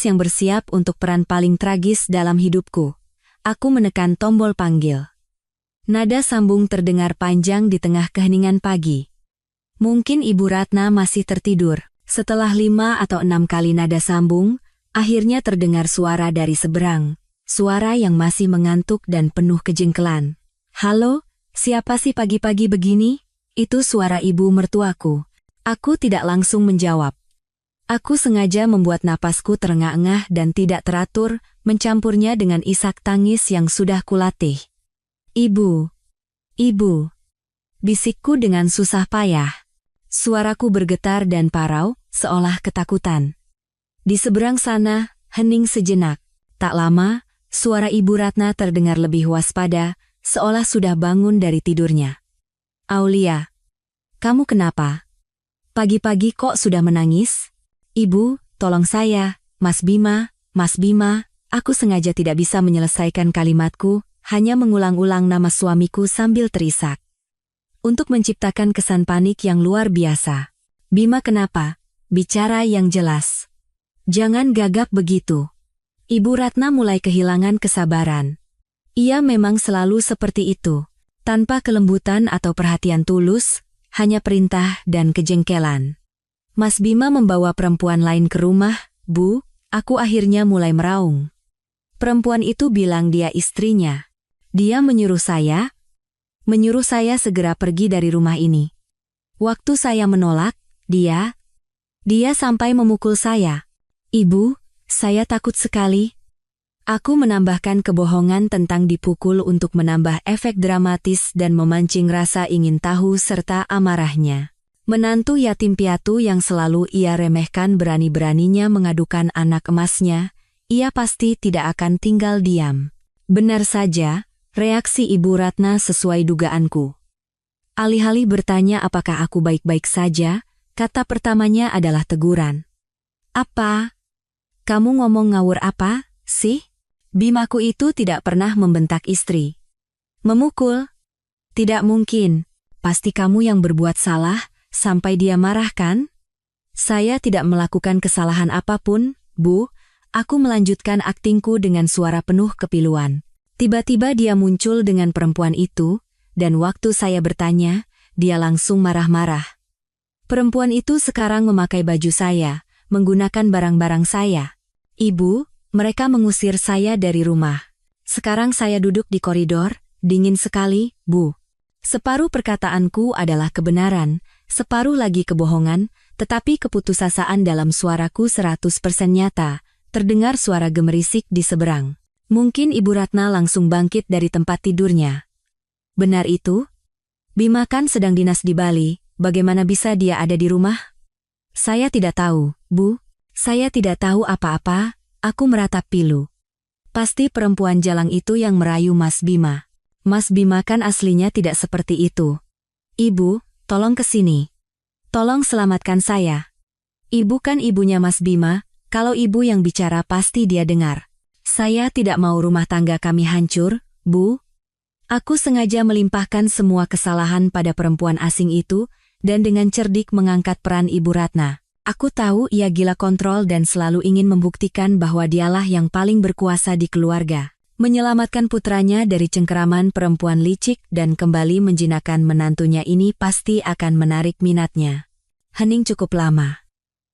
yang bersiap untuk peran paling tragis dalam hidupku. Aku menekan tombol panggil. Nada sambung terdengar panjang di tengah keheningan pagi. Mungkin Ibu Ratna masih tertidur. Setelah 5 atau 6 kali nada sambung, akhirnya terdengar suara dari seberang. Suara yang masih mengantuk dan penuh kejengkelan. Halo, siapa sih pagi-pagi begini? Itu suara ibu mertuaku. Aku tidak langsung menjawab. Aku sengaja membuat napasku terengah-engah dan tidak teratur, mencampurnya dengan isak tangis yang sudah kulatih. Ibu, ibu, bisikku dengan susah payah. Suaraku bergetar dan parau, seolah ketakutan. Di seberang sana, hening sejenak. Tak lama, suara Ibu Ratna terdengar lebih waspada, seolah sudah bangun dari tidurnya. Aulia, kamu kenapa? Pagi-pagi kok sudah menangis? Ibu, tolong saya, Mas Bima, aku sengaja tidak bisa menyelesaikan kalimatku, hanya mengulang-ulang nama suamiku sambil terisak. Untuk menciptakan kesan panik yang luar biasa. Bima kenapa? Bicara yang jelas. Jangan gagap begitu. Ibu Ratna mulai kehilangan kesabaran. Ia memang selalu seperti itu, tanpa kelembutan atau perhatian tulus, hanya perintah dan kejengkelan. Mas Bima membawa perempuan lain ke rumah, Bu. Aku akhirnya mulai meraung. Perempuan itu bilang dia istrinya. Dia menyuruh saya segera pergi dari rumah ini. Waktu saya menolak, dia sampai memukul saya. Ibu, saya takut sekali. Aku menambahkan kebohongan tentang dipukul untuk menambah efek dramatis dan memancing rasa ingin tahu serta amarahnya. Menantu yatim piatu yang selalu ia remehkan berani-beraninya mengadukan anak emasnya, ia pasti tidak akan tinggal diam. Benar saja, reaksi Ibu Ratna sesuai dugaanku. Alih-alih bertanya apakah aku baik-baik saja, kata pertamanya adalah teguran. Apa? Kamu ngomong ngawur apa, sih? Bimaku itu tidak pernah membentak istri. Memukul? Tidak mungkin, pasti kamu yang berbuat salah, sampai dia marah kan? Saya tidak melakukan kesalahan apapun, Bu. Aku melanjutkan aktingku dengan suara penuh kepiluan. Tiba-tiba dia muncul dengan perempuan itu, dan waktu saya bertanya, dia langsung marah-marah. Perempuan itu sekarang memakai baju saya, menggunakan barang-barang saya. Ibu, mereka mengusir saya dari rumah. Sekarang saya duduk di koridor, dingin sekali, Bu. Separuh perkataanku adalah kebenaran, separuh lagi kebohongan, tetapi keputusasaan dalam suaraku 100% nyata, terdengar suara gemerisik di seberang. Mungkin Ibu Ratna langsung bangkit dari tempat tidurnya. Benar itu? Bima kan sedang dinas di Bali, bagaimana bisa dia ada di rumah? Saya tidak tahu, Bu. Saya tidak tahu apa-apa, aku meratap pilu. Pasti perempuan jalang itu yang merayu Mas Bima. Mas Bima kan aslinya tidak seperti itu. Ibu, tolong ke sini. Tolong selamatkan saya. Ibu kan ibunya Mas Bima, kalau ibu yang bicara pasti dia dengar. Saya tidak mau rumah tangga kami hancur, Bu. Aku sengaja melimpahkan semua kesalahan pada perempuan asing itu, dan dengan cerdik mengangkat peran Ibu Ratna. Aku tahu ia gila kontrol dan selalu ingin membuktikan bahwa dialah yang paling berkuasa di keluarga. Menyelamatkan putranya dari cengkeraman perempuan licik dan kembali menjinakkan menantunya ini pasti akan menarik minatnya. Hening cukup lama.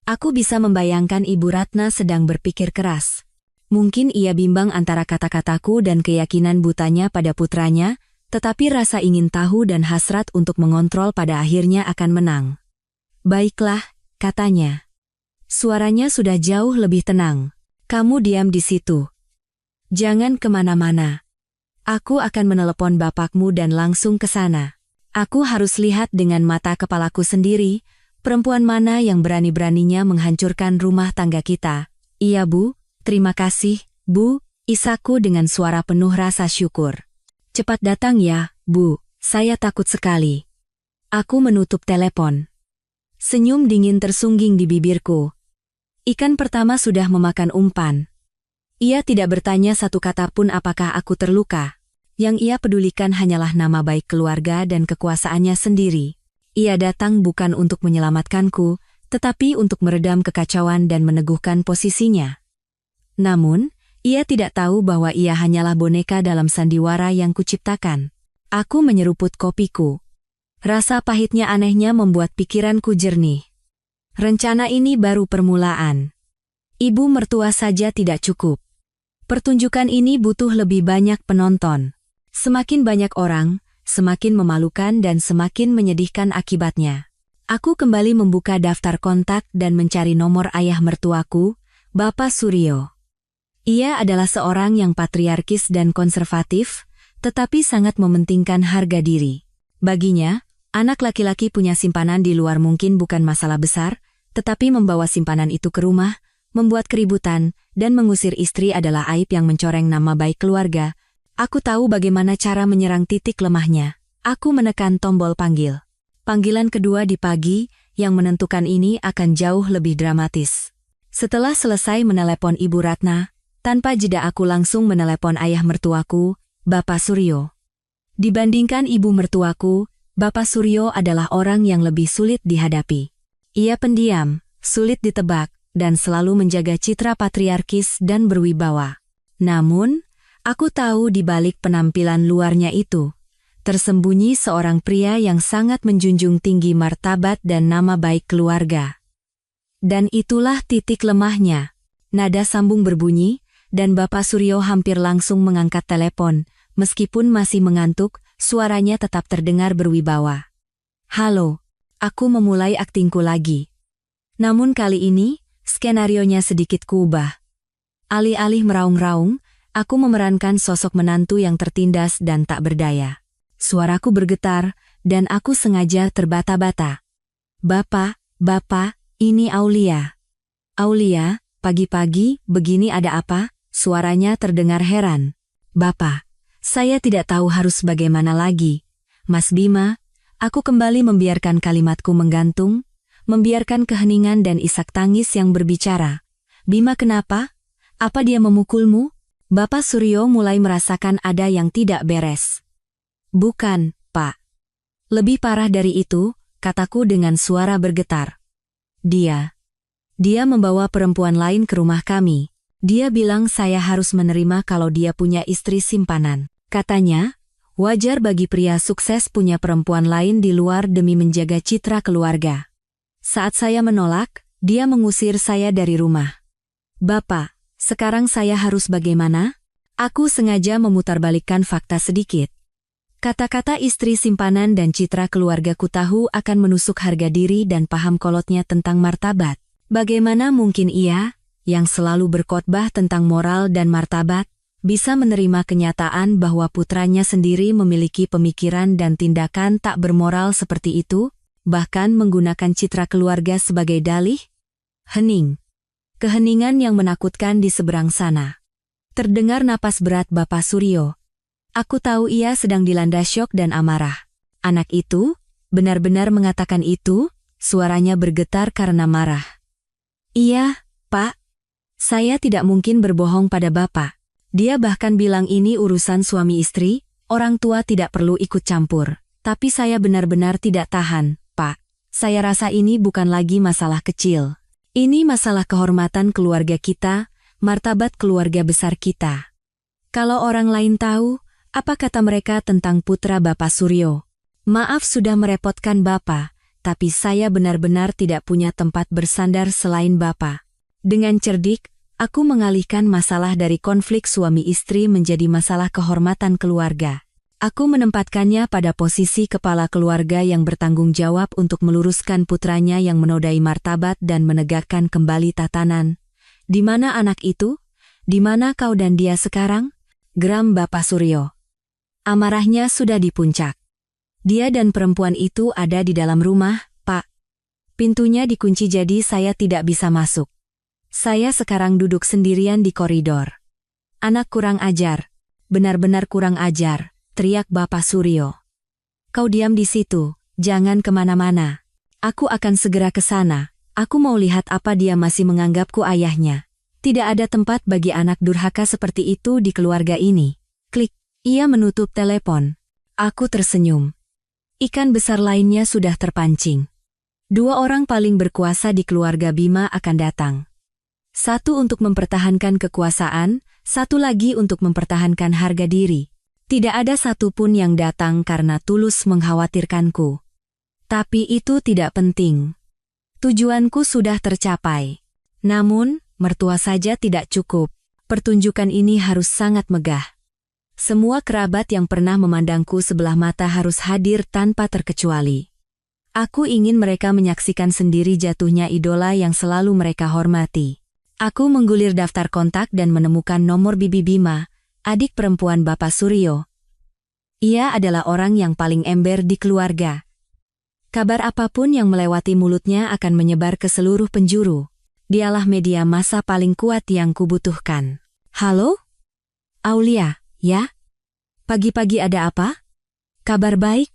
Aku bisa membayangkan Ibu Ratna sedang berpikir keras. Mungkin ia bimbang antara kata-kataku dan keyakinan butanya pada putranya, tetapi rasa ingin tahu dan hasrat untuk mengontrol pada akhirnya akan menang. Baiklah, katanya. Suaranya sudah jauh lebih tenang. Kamu diam di situ. Jangan kemana-mana. Aku akan menelepon bapakmu dan langsung ke sana. Aku harus lihat dengan mata kepalaku sendiri, perempuan mana yang berani-beraninya menghancurkan rumah tangga kita. Iya Bu, terima kasih, Bu, isaku dengan suara penuh rasa syukur. Cepat datang ya, Bu, saya takut sekali. Aku menutup telepon. Senyum dingin tersungging di bibirku. Ikan pertama sudah memakan umpan. Ia tidak bertanya satu kata pun apakah aku terluka. Yang ia pedulikan hanyalah nama baik keluarga dan kekuasaannya sendiri. Ia datang bukan untuk menyelamatkanku, tetapi untuk meredam kekacauan dan meneguhkan posisinya. Namun, ia tidak tahu bahwa ia hanyalah boneka dalam sandiwara yang kuciptakan. Aku menyeruput kopiku. Rasa pahitnya anehnya membuat pikiranku jernih. Rencana ini baru permulaan. Ibu mertua saja tidak cukup. Pertunjukan ini butuh lebih banyak penonton. Semakin banyak orang, semakin memalukan dan semakin menyedihkan akibatnya. Aku kembali membuka daftar kontak dan mencari nomor ayah mertuaku, Bapak Suryo. Ia adalah seorang yang patriarkis dan konservatif, tetapi sangat mementingkan harga diri. Baginya, anak laki-laki punya simpanan di luar mungkin bukan masalah besar, tetapi membawa simpanan itu ke rumah, membuat keributan, dan mengusir istri adalah aib yang mencoreng nama baik keluarga. Aku tahu bagaimana cara menyerang titik lemahnya. Aku menekan tombol panggil. Panggilan kedua di pagi, yang menentukan ini akan jauh lebih dramatis. Setelah selesai menelepon Ibu Ratna, tanpa jeda aku langsung menelepon ayah mertuaku, Bapak Suryo. Dibandingkan ibu mertuaku, Bapak Suryo adalah orang yang lebih sulit dihadapi. Ia pendiam, sulit ditebak, dan selalu menjaga citra patriarkis dan berwibawa. Namun, aku tahu di balik penampilan luarnya itu, tersembunyi seorang pria yang sangat menjunjung tinggi martabat dan nama baik keluarga. Dan itulah titik lemahnya. Nada sambung berbunyi, dan Bapak Suryo hampir langsung mengangkat telepon. Meskipun masih mengantuk, suaranya tetap terdengar berwibawa. Halo, aku memulai aktingku lagi. Namun kali ini, skenarionya sedikit kuubah. Alih-alih meraung-raung, aku memerankan sosok menantu yang tertindas dan tak berdaya. Suaraku bergetar, dan aku sengaja terbata-bata. Bapak, ini Aulia. Aulia, pagi-pagi, begini ada apa? Suaranya terdengar heran. Bapak, saya tidak tahu harus bagaimana lagi. Mas Bima, aku kembali membiarkan kalimatku menggantung, membiarkan keheningan dan isak tangis yang berbicara. Bima kenapa? Apa dia memukulmu? Bapak Suryo mulai merasakan ada yang tidak beres. Bukan, Pak. Lebih parah dari itu, kataku dengan suara bergetar. Dia membawa perempuan lain ke rumah kami. Dia bilang saya harus menerima kalau dia punya istri simpanan. Katanya, wajar bagi pria sukses punya perempuan lain di luar demi menjaga citra keluarga. Saat saya menolak, dia mengusir saya dari rumah. Bapak, sekarang saya harus bagaimana? Aku sengaja memutarbalikkan fakta sedikit. Kata-kata istri simpanan dan citra keluargaku tahu akan menusuk harga diri dan paham kolotnya tentang martabat. Bagaimana mungkin ia, yang selalu berkhotbah tentang moral dan martabat, bisa menerima kenyataan bahwa putranya sendiri memiliki pemikiran dan tindakan tak bermoral seperti itu, bahkan menggunakan citra keluarga sebagai dalih? Hening. Keheningan yang menakutkan di seberang sana. Terdengar napas berat Bapak Suryo. Aku tahu ia sedang dilanda syok dan amarah. Anak itu, benar-benar mengatakan itu, suaranya bergetar karena marah. Iya, Pak. Saya tidak mungkin berbohong pada Bapak. Dia bahkan bilang ini urusan suami istri, orang tua tidak perlu ikut campur. Tapi saya benar-benar tidak tahan, Pak. Saya rasa ini bukan lagi masalah kecil. Ini masalah kehormatan keluarga kita, martabat keluarga besar kita. Kalau orang lain tahu, apa kata mereka tentang putra Bapak Suryo? Maaf sudah merepotkan Bapak, tapi saya benar-benar tidak punya tempat bersandar selain Bapak. Dengan cerdik, aku mengalihkan masalah dari konflik suami istri menjadi masalah kehormatan keluarga. Aku menempatkannya pada posisi kepala keluarga yang bertanggung jawab untuk meluruskan putranya yang menodai martabat dan menegakkan kembali tatanan. Di mana anak itu? Di mana kau dan dia sekarang? Geram Bapak Suryo. Amarahnya sudah di puncak. Dia dan perempuan itu ada di dalam rumah, Pak. Pintunya dikunci jadi saya tidak bisa masuk. Saya sekarang duduk sendirian di koridor. Anak kurang ajar. Benar-benar kurang ajar, teriak Bapak Suryo. Kau diam di situ, jangan kemana-mana. Aku akan segera ke sana. Aku mau lihat apa dia masih menganggapku ayahnya. Tidak ada tempat bagi anak durhaka seperti itu di keluarga ini. Klik. Ia menutup telepon. Aku tersenyum. Ikan besar lainnya sudah terpancing. 2 orang paling berkuasa di keluarga Bima akan datang. 1 untuk mempertahankan kekuasaan, 1 lagi untuk mempertahankan harga diri. Tidak ada satupun yang datang karena tulus mengkhawatirkanku. Tapi itu tidak penting. Tujuanku sudah tercapai. Namun, mertua saja tidak cukup. Pertunjukan ini harus sangat megah. Semua kerabat yang pernah memandangku sebelah mata harus hadir tanpa terkecuali. Aku ingin mereka menyaksikan sendiri jatuhnya idola yang selalu mereka hormati. Aku menggulir daftar kontak dan menemukan nomor Bibi Bima, adik perempuan Bapak Suryo. Ia adalah orang yang paling ember di keluarga. Kabar apapun yang melewati mulutnya akan menyebar ke seluruh penjuru. Dialah media massa paling kuat yang kubutuhkan. Halo? Aulia, ya? Pagi-pagi ada apa? Kabar baik?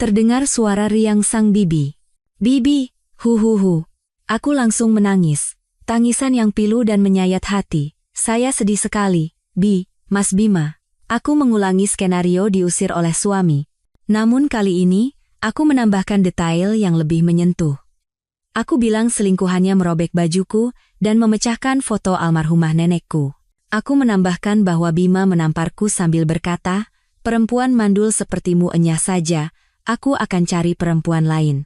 Terdengar suara riang sang bibi. Bibi, hu. Aku langsung menangis. Tangisan yang pilu dan menyayat hati. Saya sedih sekali, Mas Bima. Aku mengulangi skenario diusir oleh suami. Namun kali ini, aku menambahkan detail yang lebih menyentuh. Aku bilang selingkuhannya merobek bajuku dan memecahkan foto almarhumah nenekku. Aku menambahkan bahwa Bima menamparku sambil berkata, perempuan mandul sepertimu enyah saja, aku akan cari perempuan lain.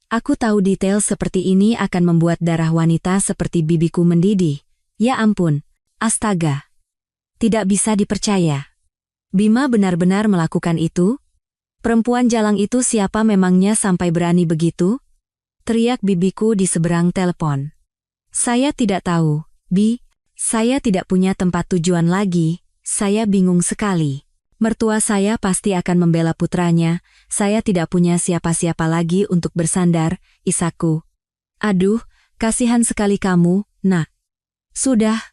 Aku tahu detail seperti ini akan membuat darah wanita seperti bibiku mendidih. Ya ampun, astaga. Tidak bisa dipercaya. Bima benar-benar melakukan itu? Perempuan jalang itu siapa memangnya sampai berani begitu? Teriak bibiku di seberang telepon. Saya tidak tahu, saya tidak punya tempat tujuan lagi, saya bingung sekali. Mertua saya pasti akan membela putranya, saya tidak punya siapa-siapa lagi untuk bersandar, isaku. Aduh, kasihan sekali kamu, nak. Sudah,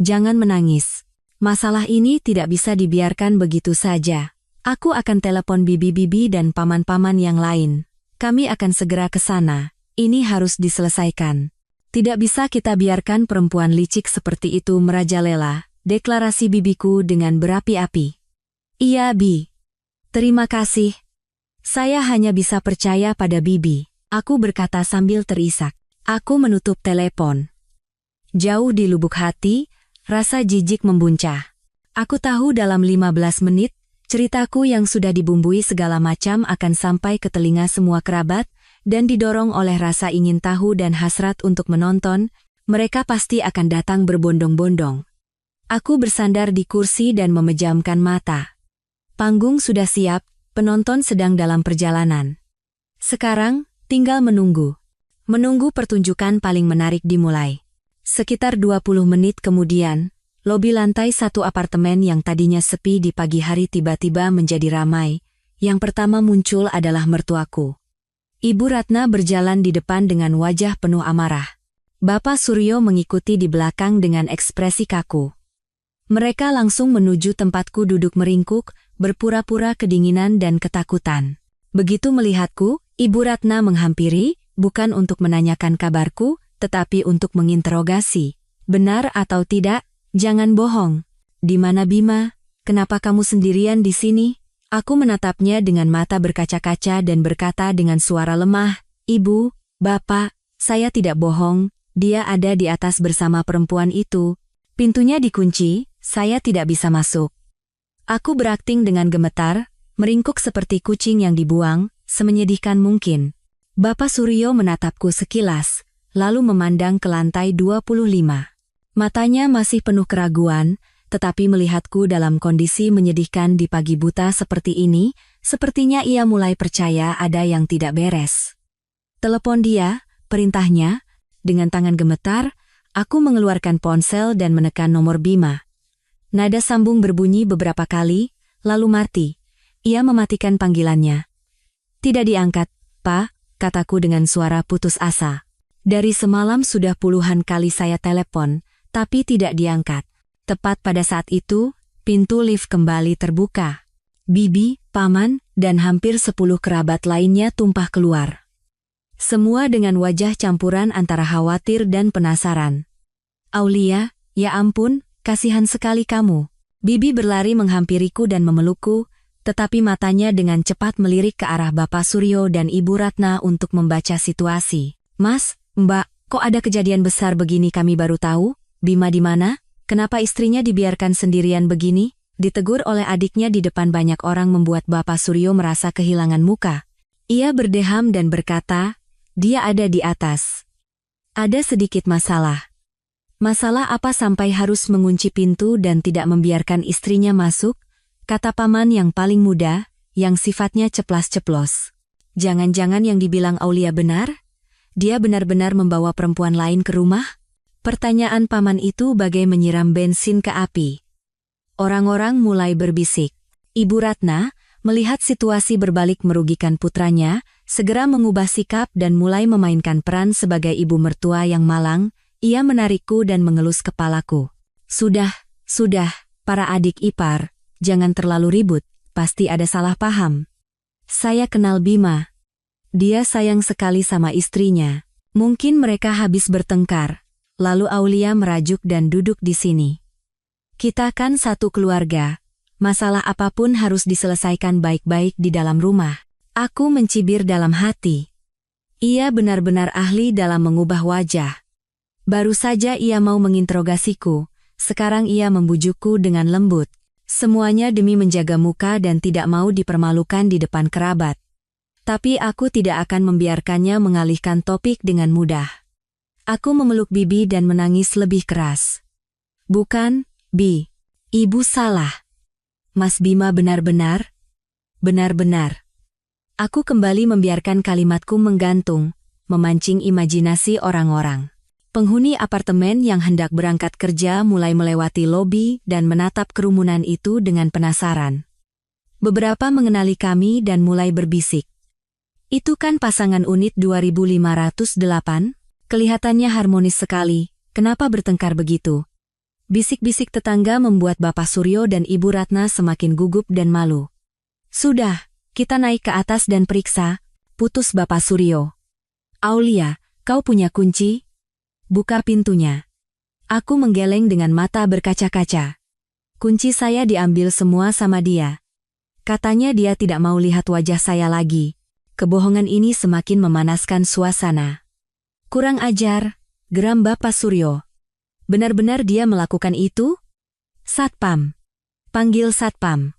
jangan menangis. Masalah ini tidak bisa dibiarkan begitu saja. Aku akan telepon bibi-bibi dan paman-paman yang lain. Kami akan segera ke sana. Ini harus diselesaikan. Tidak bisa kita biarkan perempuan licik seperti itu merajalela, deklarasi bibiku dengan berapi-api. Iya, Bi. Terima kasih. Saya hanya bisa percaya pada bibi. Aku berkata sambil terisak. Aku menutup telepon. Jauh di lubuk hati, rasa jijik membuncah. Aku tahu dalam 15 menit, ceritaku yang sudah dibumbui segala macam akan sampai ke telinga semua kerabat, dan didorong oleh rasa ingin tahu dan hasrat untuk menonton, mereka pasti akan datang berbondong-bondong. Aku bersandar di kursi dan memejamkan mata. Panggung sudah siap, penonton sedang dalam perjalanan. Sekarang, tinggal menunggu. Menunggu pertunjukan paling menarik dimulai. Sekitar 20 menit kemudian, lobi lantai 1 apartemen yang tadinya sepi di pagi hari tiba-tiba menjadi ramai. Yang pertama muncul adalah mertuaku. Ibu Ratna berjalan di depan dengan wajah penuh amarah. Bapak Suryo mengikuti di belakang dengan ekspresi kaku. Mereka langsung menuju tempatku duduk meringkuk, berpura-pura kedinginan dan ketakutan. Begitu melihatku, Ibu Ratna menghampiri, bukan untuk menanyakan kabarku, tetapi untuk menginterogasi. Benar atau tidak? Jangan bohong. Di mana Bima? Kenapa kamu sendirian di sini? Aku menatapnya dengan mata berkaca-kaca dan berkata dengan suara lemah, Ibu, Bapak, saya tidak bohong, dia ada di atas bersama perempuan itu. Pintunya dikunci, saya tidak bisa masuk. Aku berakting dengan gemetar, meringkuk seperti kucing yang dibuang, semenyedihkan mungkin. Bapak Suryo menatapku sekilas, lalu memandang ke lantai 25. Matanya masih penuh keraguan, tetapi melihatku dalam kondisi menyedihkan di pagi buta seperti ini, sepertinya ia mulai percaya ada yang tidak beres. Telepon dia, perintahnya, dengan tangan gemetar, aku mengeluarkan ponsel dan menekan nomor Bima. Nada sambung berbunyi beberapa kali, lalu mati. Ia mematikan panggilannya. Tidak diangkat, Pak, kataku dengan suara putus asa. Dari semalam sudah puluhan kali saya telepon, tapi tidak diangkat. Tepat pada saat itu, pintu lift kembali terbuka. Bibi, paman, dan hampir 10 kerabat lainnya tumpah keluar. Semua dengan wajah campuran antara khawatir dan penasaran. Aulia, ya ampun, kasihan sekali kamu. Bibi berlari menghampiriku dan memelukku, tetapi matanya dengan cepat melirik ke arah Bapak Suryo dan Ibu Ratna untuk membaca situasi. Mas, Mbak, kok ada kejadian besar begini kami baru tahu? Bima di mana? Kenapa istrinya dibiarkan sendirian begini? Ditegur oleh adiknya di depan banyak orang membuat Bapak Suryo merasa kehilangan muka. Ia berdeham dan berkata, dia ada di atas. Ada sedikit masalah. Masalah apa sampai harus mengunci pintu dan tidak membiarkan istrinya masuk? Kata paman yang paling muda, yang sifatnya ceplas-ceplos. Jangan-jangan yang dibilang Aulia benar? Dia benar-benar membawa perempuan lain ke rumah? Pertanyaan paman itu bagai menyiram bensin ke api. Orang-orang mulai berbisik. Ibu Ratna, melihat situasi berbalik merugikan putranya, segera mengubah sikap dan mulai memainkan peran sebagai ibu mertua yang malang. Ia menarikku dan mengelus kepalaku. Sudah, para adik ipar, jangan terlalu ribut, pasti ada salah paham. Saya kenal Bima. Dia sayang sekali sama istrinya. Mungkin mereka habis bertengkar. Lalu Aulia merajuk dan duduk di sini. Kita kan satu keluarga. Masalah apapun harus diselesaikan baik-baik di dalam rumah. Aku mencibir dalam hati. Ia benar-benar ahli dalam mengubah wajah. Baru saja ia mau menginterogasiku, sekarang ia membujukku dengan lembut. Semuanya demi menjaga muka dan tidak mau dipermalukan di depan kerabat. Tapi aku tidak akan membiarkannya mengalihkan topik dengan mudah. Aku memeluk Bibi dan menangis lebih keras. Bukan, Bi. Ibu salah. Mas Bima benar-benar. Aku kembali membiarkan kalimatku menggantung, memancing imajinasi orang-orang. Penghuni apartemen yang hendak berangkat kerja mulai melewati lobi dan menatap kerumunan itu dengan penasaran. Beberapa mengenali kami dan mulai berbisik. Itu kan pasangan unit 2508? Kelihatannya harmonis sekali, kenapa bertengkar begitu? Bisik-bisik tetangga membuat Bapak Suryo dan Ibu Ratna semakin gugup dan malu. Sudah, kita naik ke atas dan periksa, putus Bapak Suryo. Aulia, kau punya kunci? Buka pintunya. Aku menggeleng dengan mata berkaca-kaca. Kunci saya diambil semua sama dia. Katanya dia tidak mau lihat wajah saya lagi. Kebohongan ini semakin memanaskan suasana. Kurang ajar, geram Bapak Suryo. Benar-benar dia melakukan itu? Satpam. Panggil Satpam.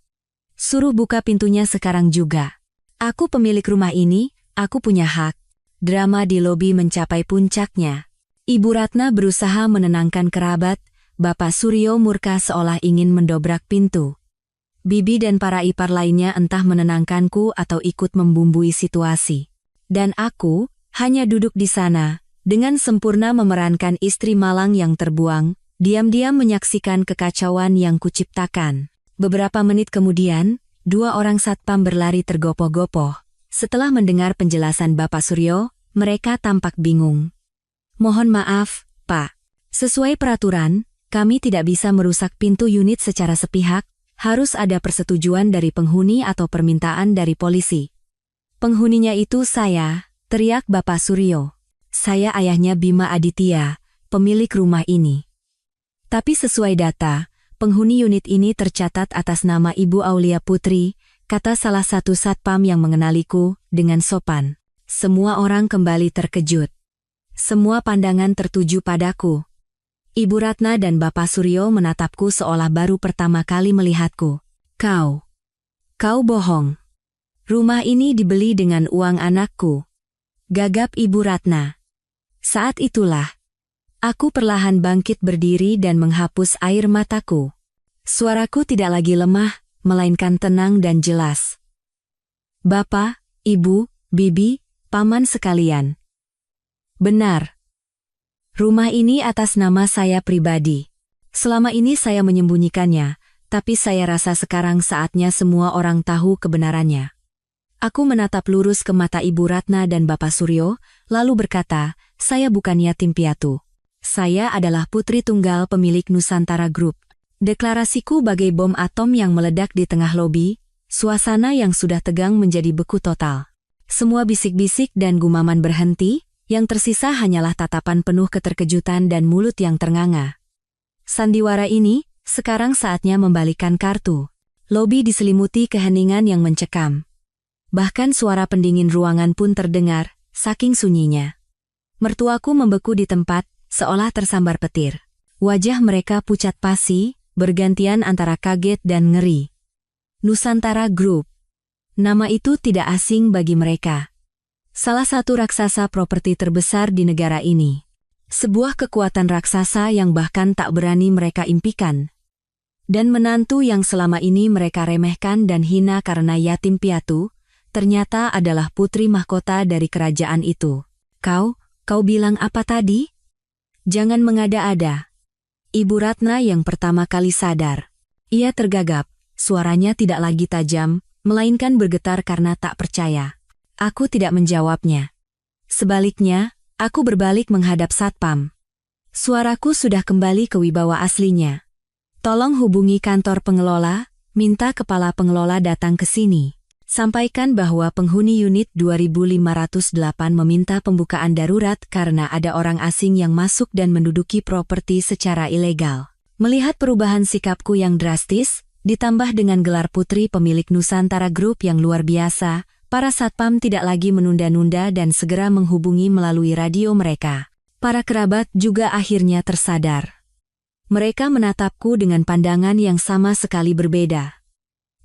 Suruh buka pintunya sekarang juga. Aku pemilik rumah ini, aku punya hak. Drama di lobi mencapai puncaknya. Ibu Ratna berusaha menenangkan kerabat, Bapak Suryo murka seolah ingin mendobrak pintu. Bibi dan para ipar lainnya entah menenangkanku atau ikut membumbui situasi. Dan aku, hanya duduk di sana, dengan sempurna memerankan istri malang yang terbuang, diam-diam menyaksikan kekacauan yang kuciptakan. Beberapa menit kemudian, 2 orang satpam berlari tergopoh-gopoh. Setelah mendengar penjelasan Bapak Suryo, mereka tampak bingung. Mohon maaf, Pak. Sesuai peraturan, kami tidak bisa merusak pintu unit secara sepihak, harus ada persetujuan dari penghuni atau permintaan dari polisi. Penghuninya itu saya, teriak Bapak Suryo. Saya ayahnya Bima Aditya, pemilik rumah ini. Tapi sesuai data, penghuni unit ini tercatat atas nama Ibu Aulia Putri, kata salah satu satpam yang mengenaliku, dengan sopan. Semua orang kembali terkejut. Semua pandangan tertuju padaku. Ibu Ratna dan Bapak Suryo menatapku seolah baru pertama kali melihatku. Kau bohong. Rumah ini dibeli dengan uang anakku. Gagap Ibu Ratna. Saat itulah, aku perlahan bangkit berdiri dan menghapus air mataku. Suaraku tidak lagi lemah, melainkan tenang dan jelas. Bapak, Ibu, Bibi, Paman sekalian. Benar. Rumah ini atas nama saya pribadi. Selama ini saya menyembunyikannya, tapi saya rasa sekarang saatnya semua orang tahu kebenarannya. Aku menatap lurus ke mata Ibu Ratna dan Bapak Suryo, lalu berkata, saya bukan yatim piatu. Saya adalah putri tunggal pemilik Nusantara Group. Deklarasiku bagai bom atom yang meledak di tengah lobi, suasana yang sudah tegang menjadi beku total. Semua bisik-bisik dan gumaman berhenti, yang tersisa hanyalah tatapan penuh keterkejutan dan mulut yang ternganga. Sandiwara ini, sekarang saatnya membalikkan kartu. Lobi diselimuti keheningan yang mencekam. Bahkan suara pendingin ruangan pun terdengar, saking sunyinya. Mertuaku membeku di tempat, seolah tersambar petir. Wajah mereka pucat pasi, bergantian antara kaget dan ngeri. Nusantara Group. Nama itu tidak asing bagi mereka. Salah satu raksasa properti terbesar di negara ini. Sebuah kekuatan raksasa yang bahkan tak berani mereka impikan. Dan menantu yang selama ini mereka remehkan dan hina karena yatim piatu, ternyata adalah putri mahkota dari kerajaan itu. Kau bilang apa tadi? Jangan mengada-ada. Ibu Ratna yang pertama kali sadar. Ia tergagap, suaranya tidak lagi tajam, melainkan bergetar karena tak percaya. Aku tidak menjawabnya. Sebaliknya, aku berbalik menghadap satpam. Suaraku sudah kembali ke wibawa aslinya. Tolong hubungi kantor pengelola, Minta kepala pengelola datang ke sini. Sampaikan bahwa penghuni unit 2508 meminta pembukaan darurat karena ada orang asing yang masuk dan menduduki properti secara ilegal. Melihat perubahan sikapku yang drastis, ditambah dengan gelar putri pemilik Nusantara Group yang luar biasa, para satpam tidak lagi menunda-nunda dan segera menghubungi melalui radio mereka. Para kerabat juga akhirnya tersadar. Mereka menatapku dengan pandangan yang sama sekali berbeda.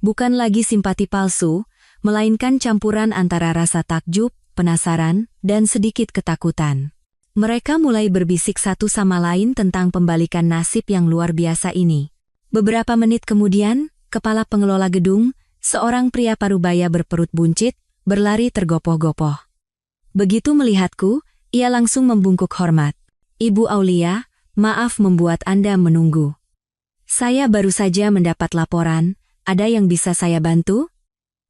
Bukan lagi simpati palsu, melainkan campuran antara rasa takjub, penasaran, dan sedikit ketakutan. Mereka mulai berbisik satu sama lain tentang pembalikan nasib yang luar biasa ini. Beberapa menit kemudian, kepala pengelola gedung, seorang pria parubaya berperut buncit, berlari tergopoh-gopoh. Begitu melihatku, ia langsung membungkuk hormat. "Ibu Aulia, maaf membuat Anda menunggu. Saya baru saja mendapat laporan, ada yang bisa saya bantu?"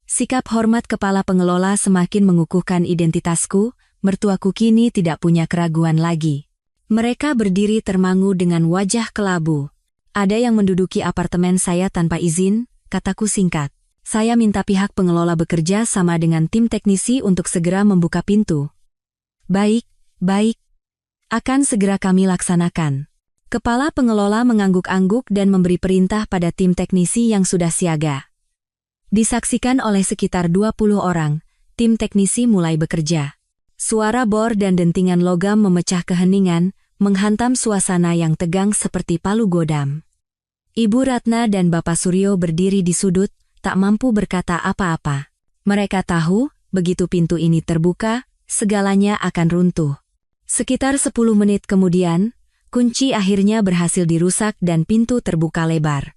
Sikap hormat kepala pengelola semakin mengukuhkan identitasku, mertuaku kini tidak punya keraguan lagi. Mereka berdiri termangu dengan wajah kelabu. "Ada yang menduduki apartemen saya tanpa izin," kataku singkat. "Saya minta pihak pengelola bekerja sama dengan tim teknisi untuk segera membuka pintu." Baik. Akan segera kami laksanakan." Kepala pengelola mengangguk-angguk dan memberi perintah pada tim teknisi yang sudah siaga. Disaksikan oleh sekitar 20 orang, tim teknisi mulai bekerja. Suara bor dan dentingan logam memecah keheningan, menghantam suasana yang tegang seperti palu godam. Ibu Ratna dan Bapak Suryo berdiri di sudut, tak mampu berkata apa-apa. Mereka tahu, begitu pintu ini terbuka, segalanya akan runtuh. Sekitar 10 menit kemudian, kunci akhirnya berhasil dirusak dan pintu terbuka lebar.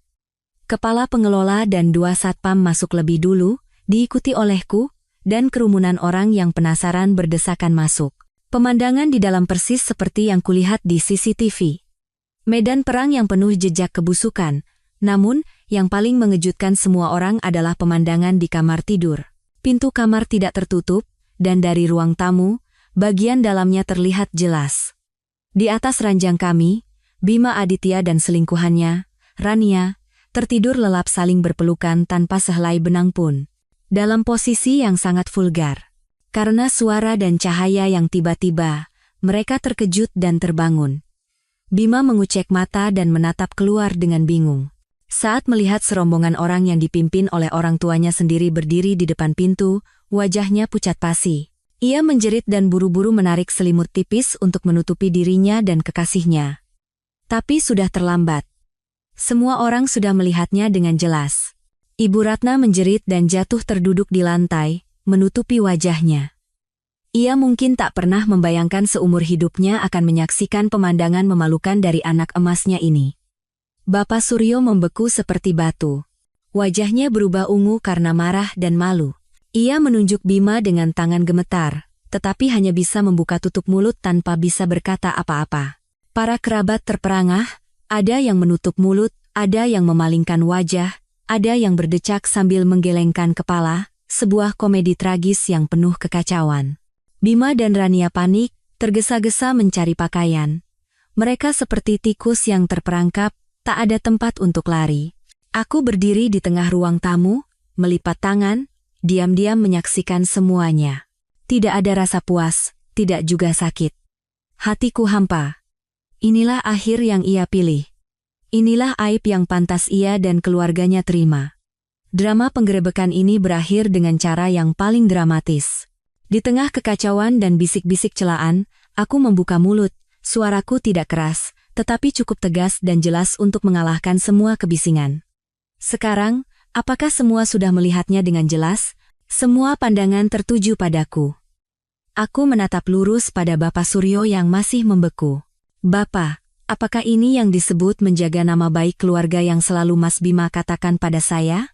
Kepala pengelola dan 2 satpam masuk lebih dulu, diikuti olehku, dan kerumunan orang yang penasaran berdesakan masuk. Pemandangan di dalam persis seperti yang kulihat di CCTV. Medan perang yang penuh jejak kebusukan, namun, yang paling mengejutkan semua orang adalah pemandangan di kamar tidur. Pintu kamar tidak tertutup, dan dari ruang tamu, bagian dalamnya terlihat jelas. Di atas ranjang kami, Bima Aditya dan selingkuhannya, Rania, tertidur lelap saling berpelukan tanpa sehelai benang pun. Dalam posisi yang sangat vulgar. Karena suara dan cahaya yang tiba-tiba, mereka terkejut dan terbangun. Bima mengucek mata dan menatap keluar dengan bingung. Saat melihat serombongan orang yang dipimpin oleh orang tuanya sendiri berdiri di depan pintu, wajahnya pucat pasi. Ia menjerit dan buru-buru menarik selimut tipis untuk menutupi dirinya dan kekasihnya. Tapi sudah terlambat. Semua orang sudah melihatnya dengan jelas. Ibu Ratna menjerit dan jatuh terduduk di lantai, menutupi wajahnya. Ia mungkin tak pernah membayangkan seumur hidupnya akan menyaksikan pemandangan memalukan dari anak emasnya ini. Bapak Suryo membeku seperti batu. Wajahnya berubah ungu karena marah dan malu. Ia menunjuk Bima dengan tangan gemetar, tetapi hanya bisa membuka tutup mulut tanpa bisa berkata apa-apa. Para kerabat terperangah, ada yang menutup mulut, ada yang memalingkan wajah, ada yang berdecak sambil menggelengkan kepala, sebuah komedi tragis yang penuh kekacauan. Bima dan Rania panik, tergesa-gesa mencari pakaian. Mereka seperti tikus yang terperangkap, tak ada tempat untuk lari. Aku berdiri di tengah ruang tamu, melipat tangan, diam-diam menyaksikan semuanya. Tidak ada rasa puas, tidak juga sakit. Hatiku hampa. Inilah akhir yang ia pilih. Inilah aib yang pantas ia dan keluarganya terima. Drama penggerebekan ini berakhir dengan cara yang paling dramatis. Di tengah kekacauan dan bisik-bisik celaan, aku membuka mulut, suaraku tidak keras, tetapi cukup tegas dan jelas untuk mengalahkan semua kebisingan. Sekarang, apakah semua sudah melihatnya dengan jelas? Semua pandangan tertuju padaku. Aku menatap lurus pada Bapak Suryo yang masih membeku. "Bapak, apakah ini yang disebut menjaga nama baik keluarga yang selalu Mas Bima katakan pada saya?"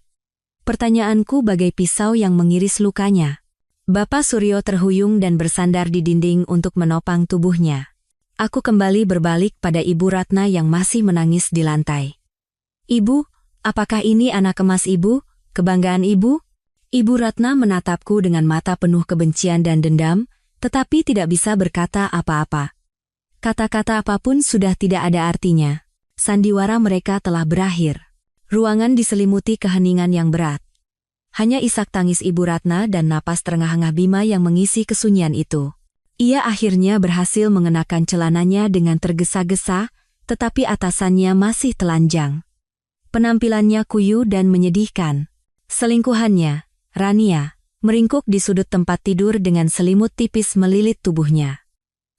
Pertanyaanku bagai pisau yang mengiris lukanya. Bapak Suryo terhuyung dan bersandar di dinding untuk menopang tubuhnya. Aku kembali berbalik pada Ibu Ratna yang masih menangis di lantai. "Ibu, apakah ini anak emas Ibu, kebanggaan Ibu?" Ibu Ratna menatapku dengan mata penuh kebencian dan dendam, tetapi tidak bisa berkata apa-apa. Kata-kata apapun sudah tidak ada artinya. Sandiwara mereka telah berakhir. Ruangan diselimuti keheningan yang berat. Hanya isak tangis Ibu Ratna dan napas terengah-engah Bima yang mengisi kesunyian itu. Ia akhirnya berhasil mengenakan celananya dengan tergesa-gesa, tetapi atasannya masih telanjang. Penampilannya kuyu dan menyedihkan. Selingkuhannya, Rania, meringkuk di sudut tempat tidur dengan selimut tipis melilit tubuhnya.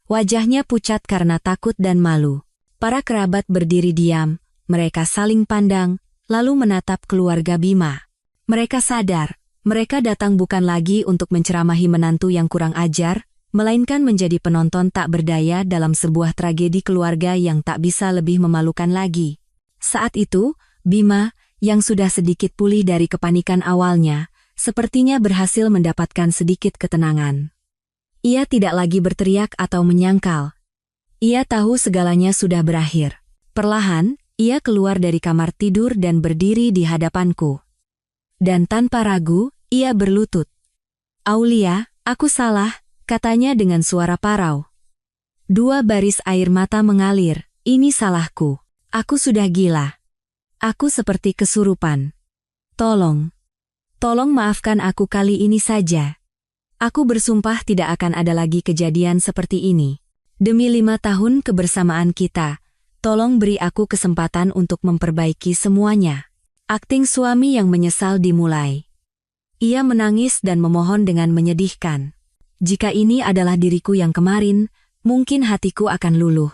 Wajahnya pucat karena takut dan malu. Para kerabat berdiri diam, mereka saling pandang, lalu menatap keluarga Bima. Mereka sadar, mereka datang bukan lagi untuk menceramahi menantu yang kurang ajar, melainkan menjadi penonton tak berdaya dalam sebuah tragedi keluarga yang tak bisa lebih memalukan lagi. Saat itu, Bima, yang sudah sedikit pulih dari kepanikan awalnya, sepertinya berhasil mendapatkan sedikit ketenangan. Ia tidak lagi berteriak atau menyangkal. Ia tahu segalanya sudah berakhir. Perlahan, ia keluar dari kamar tidur dan berdiri di hadapanku. Dan tanpa ragu, ia berlutut. "Aulia, aku salah," katanya dengan suara parau. 2 baris air mata mengalir. "Ini salahku. Aku sudah gila. Aku seperti kesurupan. Tolong maafkan aku kali ini saja. Aku bersumpah tidak akan ada lagi kejadian seperti ini. Demi 5 tahun kebersamaan kita, tolong beri aku kesempatan untuk memperbaiki semuanya." Akting suami yang menyesal dimulai. Ia menangis dan memohon dengan menyedihkan. "Jika ini adalah diriku yang kemarin, mungkin hatiku akan luluh.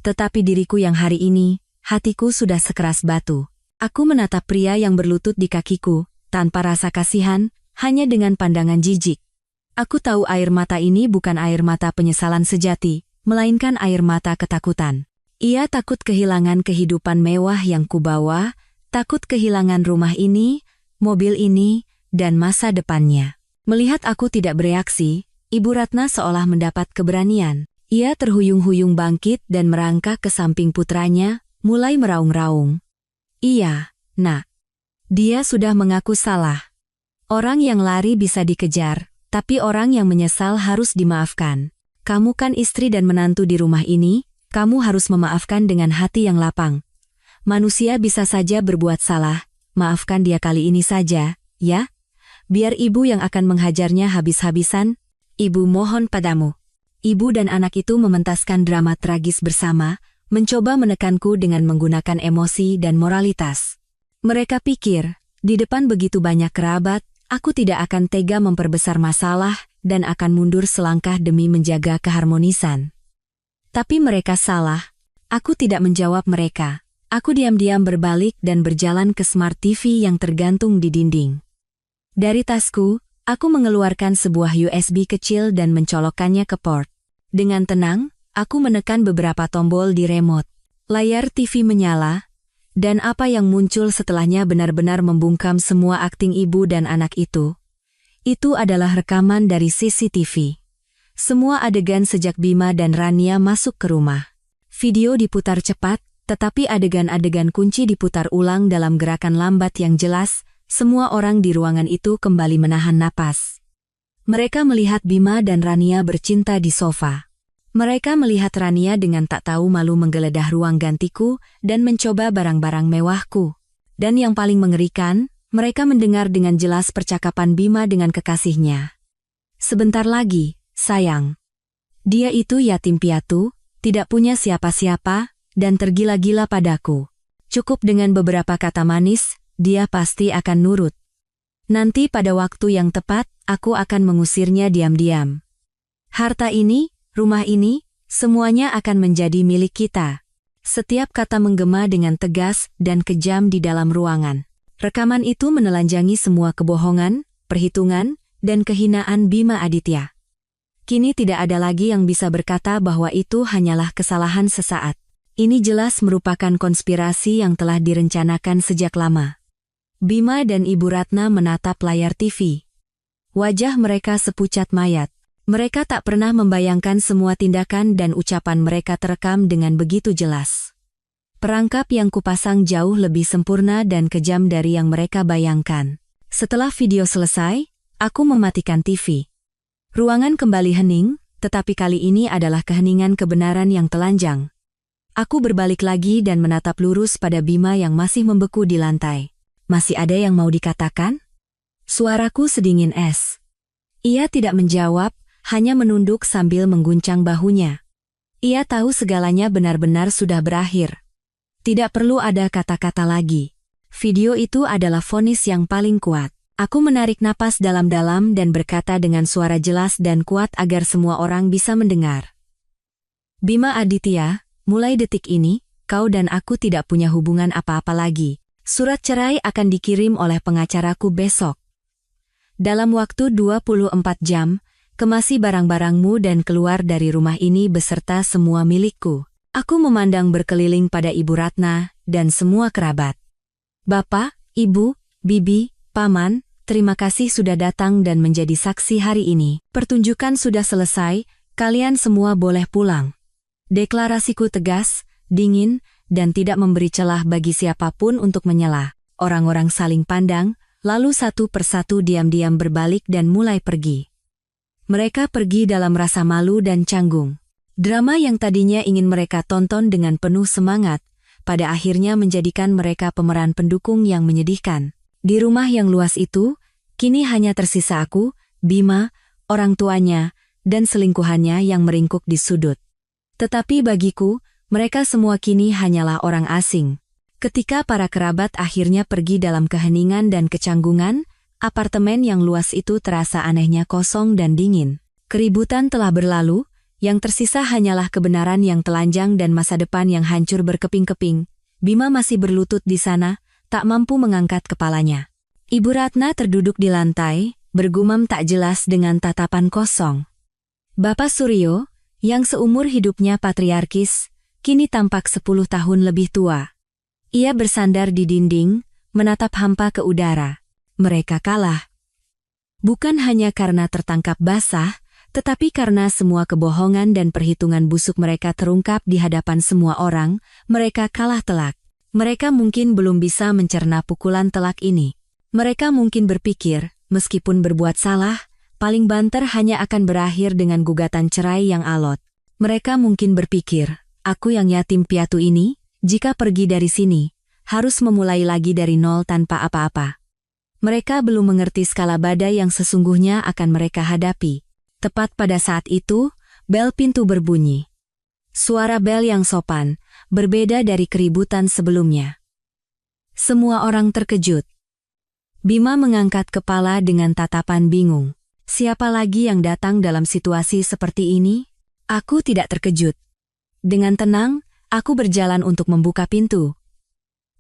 Tetapi diriku yang hari ini, hatiku sudah sekeras batu." Aku menatap pria yang berlutut di kakiku, tanpa rasa kasihan, hanya dengan pandangan jijik. Aku tahu air mata ini bukan air mata penyesalan sejati, melainkan air mata ketakutan. Ia takut kehilangan kehidupan mewah yang kubawa, takut kehilangan rumah ini, mobil ini, dan masa depannya. Melihat aku tidak bereaksi, Ibu Ratna seolah mendapat keberanian. Ia terhuyung-huyung bangkit dan merangkak ke samping putranya, mulai meraung-raung. "Iya, Nak. Dia sudah mengaku salah. Orang yang lari bisa dikejar, tapi orang yang menyesal harus dimaafkan. Kamu kan istri dan menantu di rumah ini, kamu harus memaafkan dengan hati yang lapang. Manusia bisa saja berbuat salah, maafkan dia kali ini saja, ya? Biar ibu yang akan menghajarnya habis-habisan. Ibu mohon padamu." Ibu dan anak itu mementaskan drama tragis bersama, mencoba menekanku dengan menggunakan emosi dan moralitas. Mereka pikir, di depan begitu banyak kerabat, aku tidak akan tega memperbesar masalah dan akan mundur selangkah demi menjaga keharmonisan. Tapi mereka salah. Aku tidak menjawab mereka. Aku diam-diam berbalik dan berjalan ke Smart TV yang tergantung di dinding. Dari tasku, aku mengeluarkan sebuah USB kecil dan mencolokkannya ke port. Dengan tenang, aku menekan beberapa tombol di remote. Layar TV menyala, dan apa yang muncul setelahnya benar-benar membungkam semua akting ibu dan anak itu. Itu adalah rekaman dari CCTV. Semua adegan sejak Bima dan Rania masuk ke rumah. Video diputar cepat, tetapi adegan-adegan kunci diputar ulang dalam gerakan lambat yang jelas. Semua orang di ruangan itu kembali menahan napas. Mereka melihat Bima dan Rania bercinta di sofa. Mereka melihat Rania dengan tak tahu malu menggeledah ruang gantiku dan mencoba barang-barang mewahku. Dan yang paling mengerikan, mereka mendengar dengan jelas percakapan Bima dengan kekasihnya. "Sebentar lagi, sayang. Dia itu yatim piatu, tidak punya siapa-siapa, dan tergila-gila padaku. Cukup dengan beberapa kata manis, dia pasti akan nurut. Nanti pada waktu yang tepat, aku akan mengusirnya diam-diam. Harta ini, rumah ini, semuanya akan menjadi milik kita." Setiap kata menggema dengan tegas dan kejam di dalam ruangan. Rekaman itu menelanjangi semua kebohongan, perhitungan, dan kehinaan Bima Aditya. Kini tidak ada lagi yang bisa berkata bahwa itu hanyalah kesalahan sesaat. Ini jelas merupakan konspirasi yang telah direncanakan sejak lama. Bima dan Ibu Ratna menatap layar TV. Wajah mereka sepucat mayat. Mereka tak pernah membayangkan semua tindakan dan ucapan mereka terekam dengan begitu jelas. Perangkap yang kupasang jauh lebih sempurna dan kejam dari yang mereka bayangkan. Setelah video selesai, aku mematikan TV. Ruangan kembali hening, tetapi kali ini adalah keheningan kebenaran yang telanjang. Aku berbalik lagi dan menatap lurus pada Bima yang masih membeku di lantai. Masih ada yang mau dikatakan? Suaraku sedingin es. Ia tidak menjawab, hanya menunduk sambil mengguncang bahunya. Ia tahu segalanya benar-benar sudah berakhir. Tidak perlu ada kata-kata lagi. Video itu adalah vonis yang paling kuat. Aku menarik napas dalam-dalam dan berkata dengan suara jelas dan kuat agar semua orang bisa mendengar. Bima Aditya, mulai detik ini, kau dan aku tidak punya hubungan apa-apa lagi. Surat cerai akan dikirim oleh pengacaraku besok. Dalam waktu 24 jam, kemasi barang-barangmu dan keluar dari rumah ini beserta semua milikku. Aku memandang berkeliling pada Ibu Ratna dan semua kerabat. Bapak, Ibu, Bibi, Paman, terima kasih sudah datang dan menjadi saksi hari ini. Pertunjukan sudah selesai, kalian semua boleh pulang. Deklarasiku tegas, dingin, dan tidak memberi celah bagi siapapun untuk menyela. Orang-orang saling pandang, lalu satu persatu diam-diam berbalik dan mulai pergi. Mereka pergi dalam rasa malu dan canggung. Drama yang tadinya ingin mereka tonton dengan penuh semangat, pada akhirnya menjadikan mereka pemeran pendukung yang menyedihkan. Di rumah yang luas itu, kini hanya tersisa aku, Bima, orang tuanya, dan selingkuhannya yang meringkuk di sudut. Tetapi bagiku, mereka semua kini hanyalah orang asing. Ketika para kerabat akhirnya pergi dalam keheningan dan kecanggungan, apartemen yang luas itu terasa anehnya kosong dan dingin. Keributan telah berlalu, yang tersisa hanyalah kebenaran yang telanjang dan masa depan yang hancur berkeping-keping. Bima masih berlutut di sana, tak mampu mengangkat kepalanya. Ibu Ratna terduduk di lantai, bergumam tak jelas dengan tatapan kosong. Bapak Suryo, yang seumur hidupnya patriarkis, kini tampak 10 tahun lebih tua. Ia bersandar di dinding, menatap hampa ke udara. Mereka kalah. Bukan hanya karena tertangkap basah, tetapi karena semua kebohongan dan perhitungan busuk mereka terungkap di hadapan semua orang, mereka kalah telak. Mereka mungkin belum bisa mencerna pukulan telak ini. Mereka mungkin berpikir, meskipun berbuat salah, paling banter hanya akan berakhir dengan gugatan cerai yang alot. Mereka mungkin berpikir, aku yang yatim piatu ini, jika pergi dari sini, harus memulai lagi dari nol tanpa apa-apa. Mereka belum mengerti skala badai yang sesungguhnya akan mereka hadapi. Tepat pada saat itu, bel pintu berbunyi. Suara bel yang sopan, berbeda dari keributan sebelumnya. Semua orang terkejut. Bima mengangkat kepala dengan tatapan bingung. Siapa lagi yang datang dalam situasi seperti ini? Aku tidak terkejut. Dengan tenang, aku berjalan untuk membuka pintu.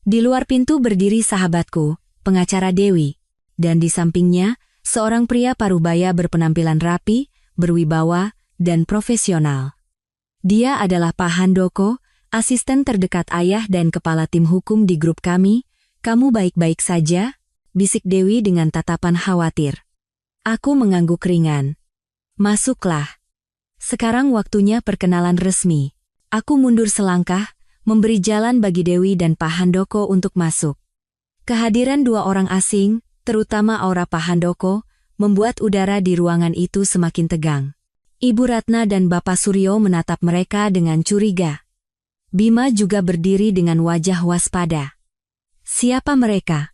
Di luar pintu berdiri sahabatku, pengacara Dewi, dan di sampingnya, seorang pria parubaya berpenampilan rapi, berwibawa, dan profesional. Dia adalah Pak Handoko, asisten terdekat ayah dan kepala tim hukum di grup kami. Kamu baik-baik saja? Bisik Dewi dengan tatapan khawatir. Aku mengangguk ringan. Masuklah. Sekarang waktunya perkenalan resmi. Aku mundur selangkah, memberi jalan bagi Dewi dan Pak Handoko untuk masuk. Kehadiran dua orang asing, terutama aura Pak Handoko, membuat udara di ruangan itu semakin tegang. Ibu Ratna dan Bapak Suryo menatap mereka dengan curiga. Bima juga berdiri dengan wajah waspada. Siapa mereka?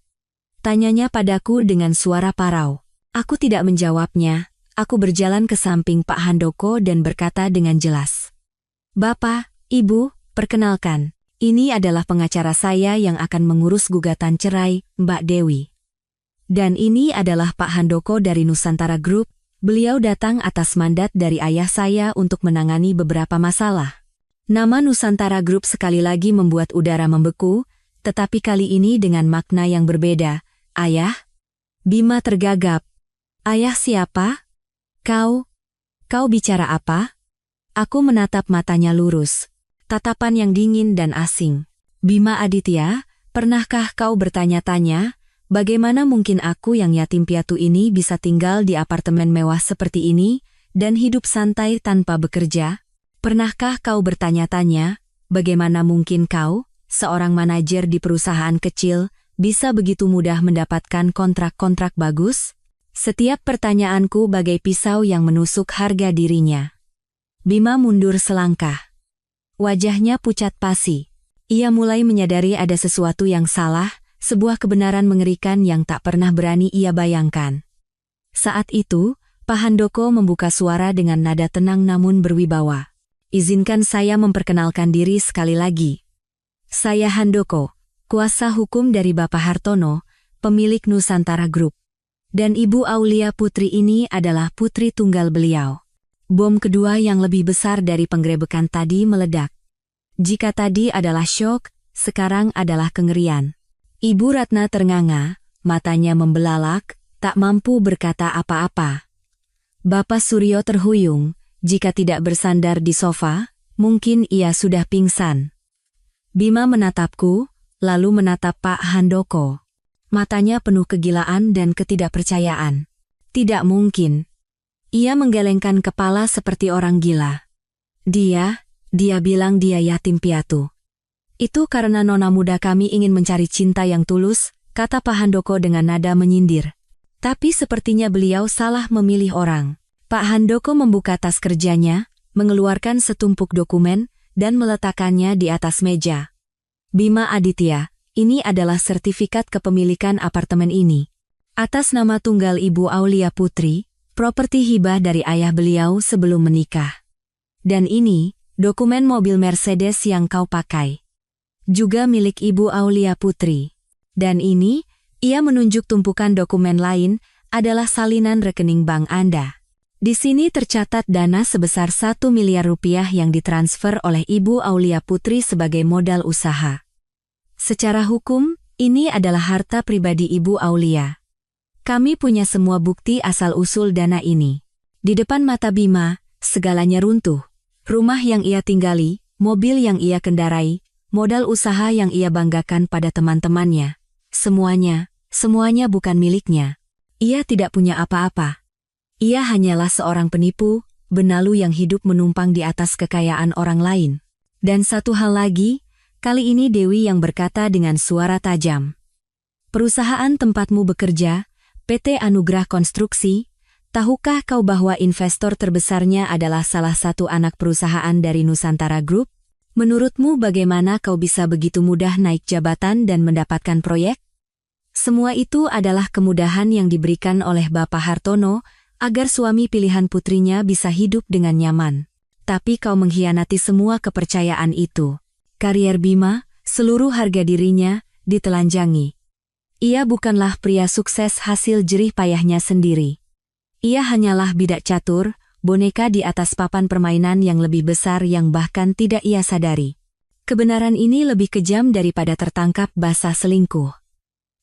Tanyanya padaku dengan suara parau. Aku tidak menjawabnya, aku berjalan ke samping Pak Handoko dan berkata dengan jelas. Bapak, Ibu, perkenalkan, ini adalah pengacara saya yang akan mengurus gugatan cerai, Mbak Dewi. Dan ini adalah Pak Handoko dari Nusantara Group, beliau datang atas mandat dari ayah saya untuk menangani beberapa masalah. Nama Nusantara Group sekali lagi membuat udara membeku, tetapi kali ini dengan makna yang berbeda. Ayah? Bima tergagap. Ayah siapa? Kau bicara apa? Aku menatap matanya lurus. Tatapan yang dingin dan asing. Bima Aditya, pernahkah kau bertanya-tanya, bagaimana mungkin aku yang yatim piatu ini bisa tinggal di apartemen mewah seperti ini, dan hidup santai tanpa bekerja? Pernahkah kau bertanya-tanya, bagaimana mungkin kau, seorang manajer di perusahaan kecil, bisa begitu mudah mendapatkan kontrak-kontrak bagus? Setiap pertanyaanku bagai pisau yang menusuk harga dirinya. Bima mundur selangkah. Wajahnya pucat pasi. Ia mulai menyadari ada sesuatu yang salah, sebuah kebenaran mengerikan yang tak pernah berani ia bayangkan. Saat itu, Pak Handoko membuka suara dengan nada tenang namun berwibawa. Izinkan saya memperkenalkan diri sekali lagi. Saya Handoko, kuasa hukum dari Bapak Hartono, pemilik Nusantara Group. Dan Ibu Aulia Putri ini adalah putri tunggal beliau. Bom kedua yang lebih besar dari penggerebekan tadi meledak. Jika tadi adalah syok, sekarang adalah kengerian. Ibu Ratna ternganga, matanya membelalak, tak mampu berkata apa-apa. Bapak Suryo terhuyung, jika tidak bersandar di sofa, mungkin ia sudah pingsan. Bima menatapku, lalu menatap Pak Handoko. Matanya penuh kegilaan dan ketidakpercayaan. Tidak mungkin. Ia menggelengkan kepala seperti orang gila. Dia bilang dia yatim piatu. Itu karena nona muda kami ingin mencari cinta yang tulus, kata Pak Handoko dengan nada menyindir. Tapi sepertinya beliau salah memilih orang. Pak Handoko membuka tas kerjanya, mengeluarkan setumpuk dokumen, dan meletakkannya di atas meja. Bima Aditya, ini adalah sertifikat kepemilikan apartemen ini. Atas nama tunggal Ibu Aulia Putri, properti hibah dari ayah beliau sebelum menikah. Dan ini, dokumen mobil Mercedes yang kau pakai. Juga milik Ibu Aulia Putri. Dan ini, ia menunjuk tumpukan dokumen lain, adalah salinan rekening bank Anda. Di sini tercatat dana sebesar 1 miliar rupiah yang ditransfer oleh Ibu Aulia Putri sebagai modal usaha. Secara hukum, ini adalah harta pribadi Ibu Aulia. Kami punya semua bukti asal-usul dana ini. Di depan mata Bima, segalanya runtuh. Rumah yang ia tinggali, mobil yang ia kendarai, modal usaha yang ia banggakan pada teman-temannya. Semuanya bukan miliknya. Ia tidak punya apa-apa. Ia hanyalah seorang penipu, benalu yang hidup menumpang di atas kekayaan orang lain. Dan satu hal lagi, kali ini Dewi yang berkata dengan suara tajam. Perusahaan tempatmu bekerja, PT Anugrah Konstruksi, tahukah kau bahwa investor terbesarnya adalah salah satu anak perusahaan dari Nusantara Group? Menurutmu bagaimana kau bisa begitu mudah naik jabatan dan mendapatkan proyek? Semua itu adalah kemudahan yang diberikan oleh Bapak Hartono agar suami pilihan putrinya bisa hidup dengan nyaman. Tapi kau mengkhianati semua kepercayaan itu. Karier Bima, seluruh harga dirinya, ditelanjangi. Ia bukanlah pria sukses hasil jerih payahnya sendiri. Ia hanyalah bidak catur, boneka di atas papan permainan yang lebih besar yang bahkan tidak ia sadari. Kebenaran ini lebih kejam daripada tertangkap basah selingkuh.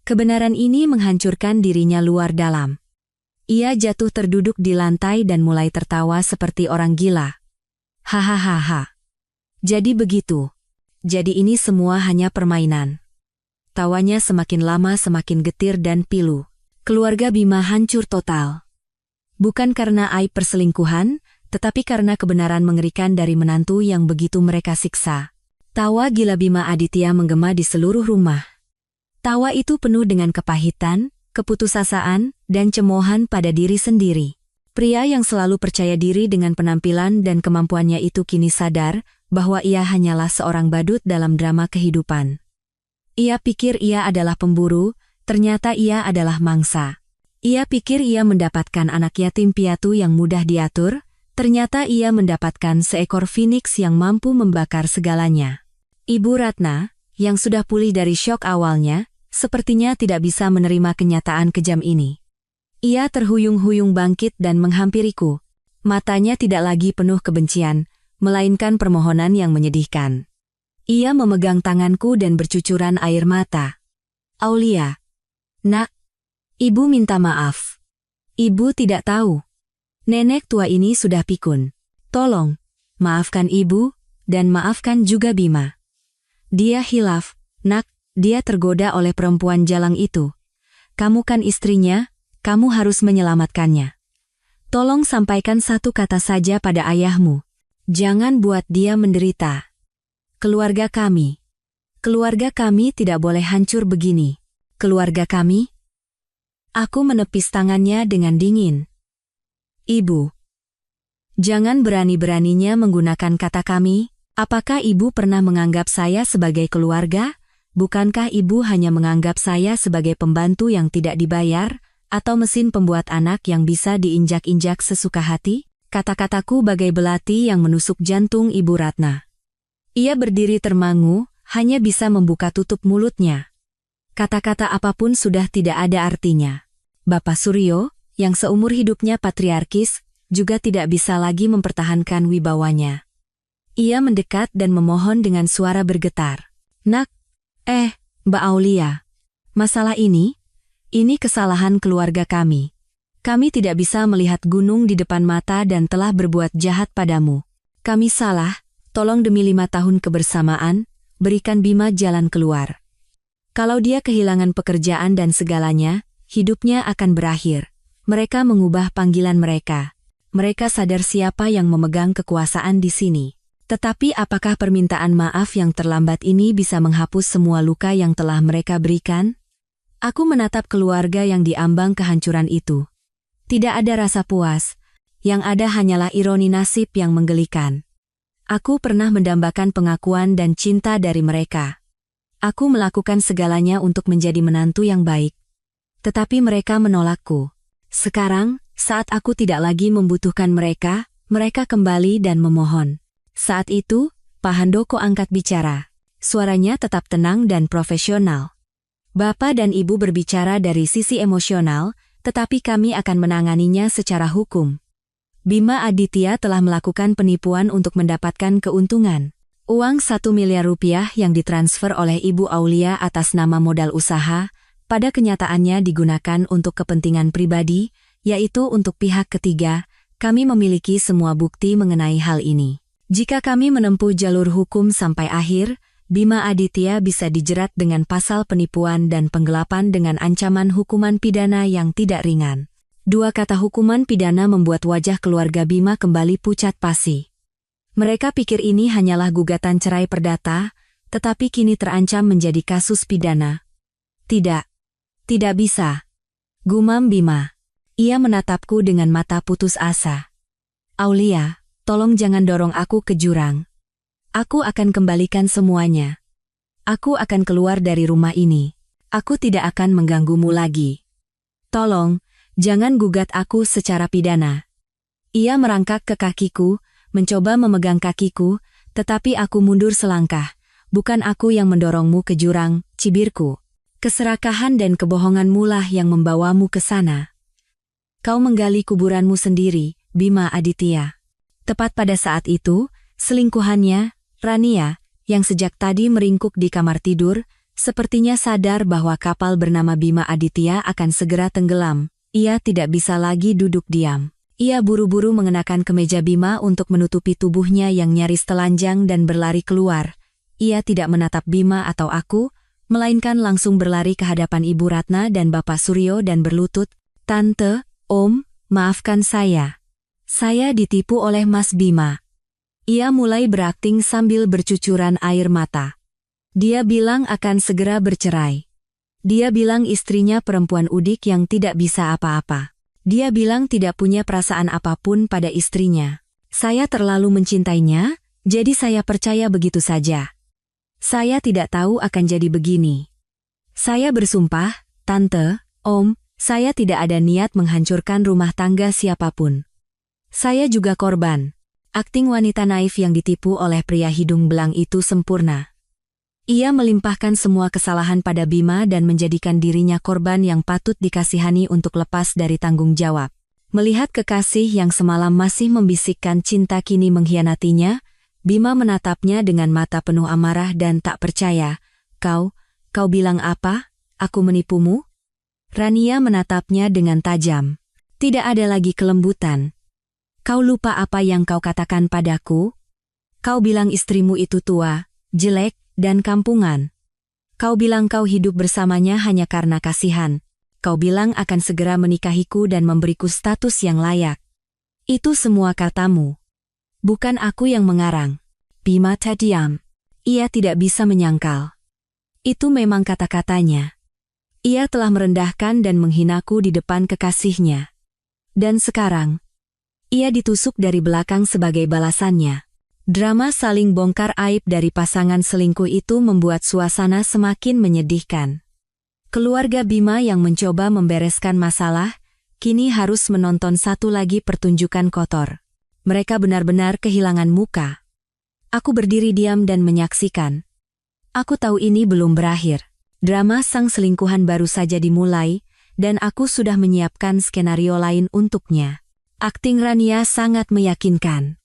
Kebenaran ini menghancurkan dirinya luar dalam. Ia jatuh terduduk di lantai dan mulai tertawa seperti orang gila. Hahaha. Jadi begitu. Jadi ini semua hanya permainan. Tawanya semakin lama semakin getir dan pilu. Keluarga Bima hancur total. Bukan karena aib perselingkuhan, tetapi karena kebenaran mengerikan dari menantu yang begitu mereka siksa. Tawa gila Bima Aditya menggema di seluruh rumah. Tawa itu penuh dengan kepahitan, keputusasaan, dan cemoohan pada diri sendiri. Pria yang selalu percaya diri dengan penampilan dan kemampuannya itu kini sadar bahwa ia hanyalah seorang badut dalam drama kehidupan. Ia pikir ia adalah pemburu, ternyata ia adalah mangsa. Ia pikir ia mendapatkan anak yatim piatu yang mudah diatur, ternyata ia mendapatkan seekor phoenix yang mampu membakar segalanya. Ibu Ratna, yang sudah pulih dari syok awalnya, sepertinya tidak bisa menerima kenyataan kejam ini. Ia terhuyung-huyung bangkit dan menghampiriku. Matanya tidak lagi penuh kebencian, melainkan permohonan yang menyedihkan. Ia memegang tanganku dan bercucuran air mata. Aulia. Nak. Ibu minta maaf. Ibu tidak tahu. Nenek tua ini sudah pikun. Tolong, maafkan ibu, dan maafkan juga Bima. Dia hilaf, nak, dia tergoda oleh perempuan jalang itu. Kamu kan istrinya, kamu harus menyelamatkannya. Tolong sampaikan satu kata saja pada ayahmu. Jangan buat dia menderita. Keluarga kami tidak boleh hancur begini. Keluarga kami? Aku menepis tangannya dengan dingin. Ibu, jangan berani-beraninya menggunakan kata kami, Apakah ibu pernah menganggap saya sebagai keluarga? Bukankah ibu hanya menganggap saya sebagai pembantu yang tidak dibayar, atau mesin pembuat anak yang bisa diinjak-injak sesuka hati? Kata-kataku bagai belati yang menusuk jantung Ibu Ratna. Ia berdiri termangu, hanya bisa membuka tutup mulutnya. Kata-kata apapun sudah tidak ada artinya. Bapak Suryo, yang seumur hidupnya patriarkis, juga tidak bisa lagi mempertahankan wibawanya. Ia mendekat dan memohon dengan suara bergetar. Nak, Mbak Aulia, masalah ini kesalahan keluarga kami. Kami tidak bisa melihat gunung di depan mata dan telah berbuat jahat padamu. Kami salah, tolong demi 5 tahun kebersamaan, berikan Bima jalan keluar. Kalau dia kehilangan pekerjaan dan segalanya, hidupnya akan berakhir. Mereka mengubah panggilan mereka. Mereka sadar siapa yang memegang kekuasaan di sini. Tetapi apakah permintaan maaf yang terlambat ini bisa menghapus semua luka yang telah mereka berikan? Aku menatap keluarga yang diambang kehancuran itu. Tidak ada rasa puas, yang ada hanyalah ironi nasib yang menggelikan. Aku pernah mendambakan pengakuan dan cinta dari mereka. Aku melakukan segalanya untuk menjadi menantu yang baik. Tetapi mereka menolakku. Sekarang, saat aku tidak lagi membutuhkan mereka, mereka kembali dan memohon. Saat itu, Pak Handoko angkat bicara. Suaranya tetap tenang dan profesional. Bapak dan Ibu berbicara dari sisi emosional, tetapi kami akan menanganinya secara hukum. Bima Aditya telah melakukan penipuan untuk mendapatkan keuntungan. Uang 1 miliar rupiah yang ditransfer oleh Ibu Aulia atas nama modal usaha, pada kenyataannya digunakan untuk kepentingan pribadi, yaitu untuk pihak ketiga. Kami memiliki semua bukti mengenai hal ini. Jika kami menempuh jalur hukum sampai akhir, Bima Aditya bisa dijerat dengan pasal penipuan dan penggelapan dengan ancaman hukuman pidana yang tidak ringan. 2 kata hukuman pidana membuat wajah keluarga Bima kembali pucat pasi. Mereka pikir ini hanyalah gugatan cerai perdata, tetapi kini terancam menjadi kasus pidana. Tidak bisa. Gumam Bima. Ia menatapku dengan mata putus asa. Aulia, tolong jangan dorong aku ke jurang. Aku akan kembalikan semuanya. Aku akan keluar dari rumah ini. Aku tidak akan mengganggumu lagi. Tolong, jangan gugat aku secara pidana. Ia merangkak ke kakiku, mencoba memegang kakiku, tetapi aku mundur selangkah. Bukan aku yang mendorongmu ke jurang, cibirku. Keserakahan dan kebohonganmu lah yang membawamu ke sana. Kau menggali kuburanmu sendiri, Bima Aditya. Tepat pada saat itu, selingkuhannya, Rania, yang sejak tadi meringkuk di kamar tidur, sepertinya sadar bahwa kapal bernama Bima Aditya akan segera tenggelam. Ia tidak bisa lagi duduk diam. Ia buru-buru mengenakan kemeja Bima untuk menutupi tubuhnya yang nyaris telanjang dan berlari keluar. Ia tidak menatap Bima atau aku, melainkan langsung berlari ke hadapan Ibu Ratna dan Bapak Suryo dan berlutut, "Tante, Om, maafkan saya. Saya ditipu oleh Mas Bima." Ia mulai berakting sambil bercucuran air mata. Dia bilang akan segera bercerai. Dia bilang istrinya perempuan udik yang tidak bisa apa-apa. Dia bilang tidak punya perasaan apapun pada istrinya. Saya terlalu mencintainya, jadi saya percaya begitu saja. Saya tidak tahu akan jadi begini. Saya bersumpah, Tante, Om, saya tidak ada niat menghancurkan rumah tangga siapapun. Saya juga korban. Akting wanita naif yang ditipu oleh pria hidung belang itu sempurna. Ia melimpahkan semua kesalahan pada Bima dan menjadikan dirinya korban yang patut dikasihani untuk lepas dari tanggung jawab. Melihat kekasih yang semalam masih membisikkan cinta kini mengkhianatinya, Bima menatapnya dengan mata penuh amarah dan tak percaya. Kau bilang apa? Aku menipumu? Rania menatapnya dengan tajam. Tidak ada lagi kelembutan. Kau lupa apa yang kau katakan padaku? Kau bilang istrimu itu tua, jelek, dan kampungan. Kau bilang kau hidup bersamanya hanya karena kasihan. Kau bilang akan segera menikahiku dan memberiku status yang layak. Itu semua katamu. Bukan aku yang mengarang. Bima terdiam. Ia tidak bisa menyangkal. Itu memang kata-katanya. Ia telah merendahkan dan menghinaku di depan kekasihnya. Dan sekarang, ia ditusuk dari belakang sebagai balasannya. Drama saling bongkar aib dari pasangan selingkuh itu membuat suasana semakin menyedihkan. Keluarga Bima yang mencoba membereskan masalah, kini harus menonton satu lagi pertunjukan kotor. Mereka benar-benar kehilangan muka. Aku berdiri diam dan menyaksikan. Aku tahu ini belum berakhir. Drama sang selingkuhan baru saja dimulai, dan aku sudah menyiapkan skenario lain untuknya. Akting Rania sangat meyakinkan.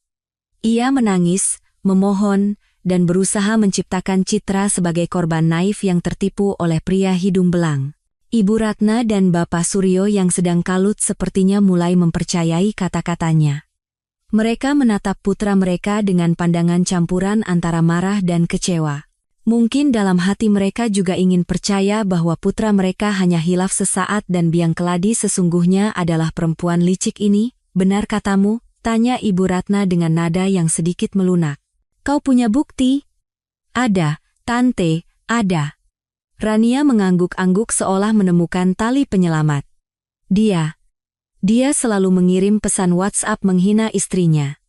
Ia menangis, memohon, dan berusaha menciptakan citra sebagai korban naif yang tertipu oleh pria hidung belang. Ibu Ratna dan Bapak Suryo yang sedang kalut sepertinya mulai mempercayai kata-katanya. Mereka menatap putra mereka dengan pandangan campuran antara marah dan kecewa. Mungkin dalam hati mereka juga ingin percaya bahwa putra mereka hanya hilaf sesaat dan biang keladi sesungguhnya adalah perempuan licik ini. Benar katamu? Tanya Ibu Ratna dengan nada yang sedikit melunak. Kau punya bukti? Ada, Tante, ada. Rania mengangguk-angguk seolah menemukan tali penyelamat. Dia selalu mengirim pesan WhatsApp menghina istrinya.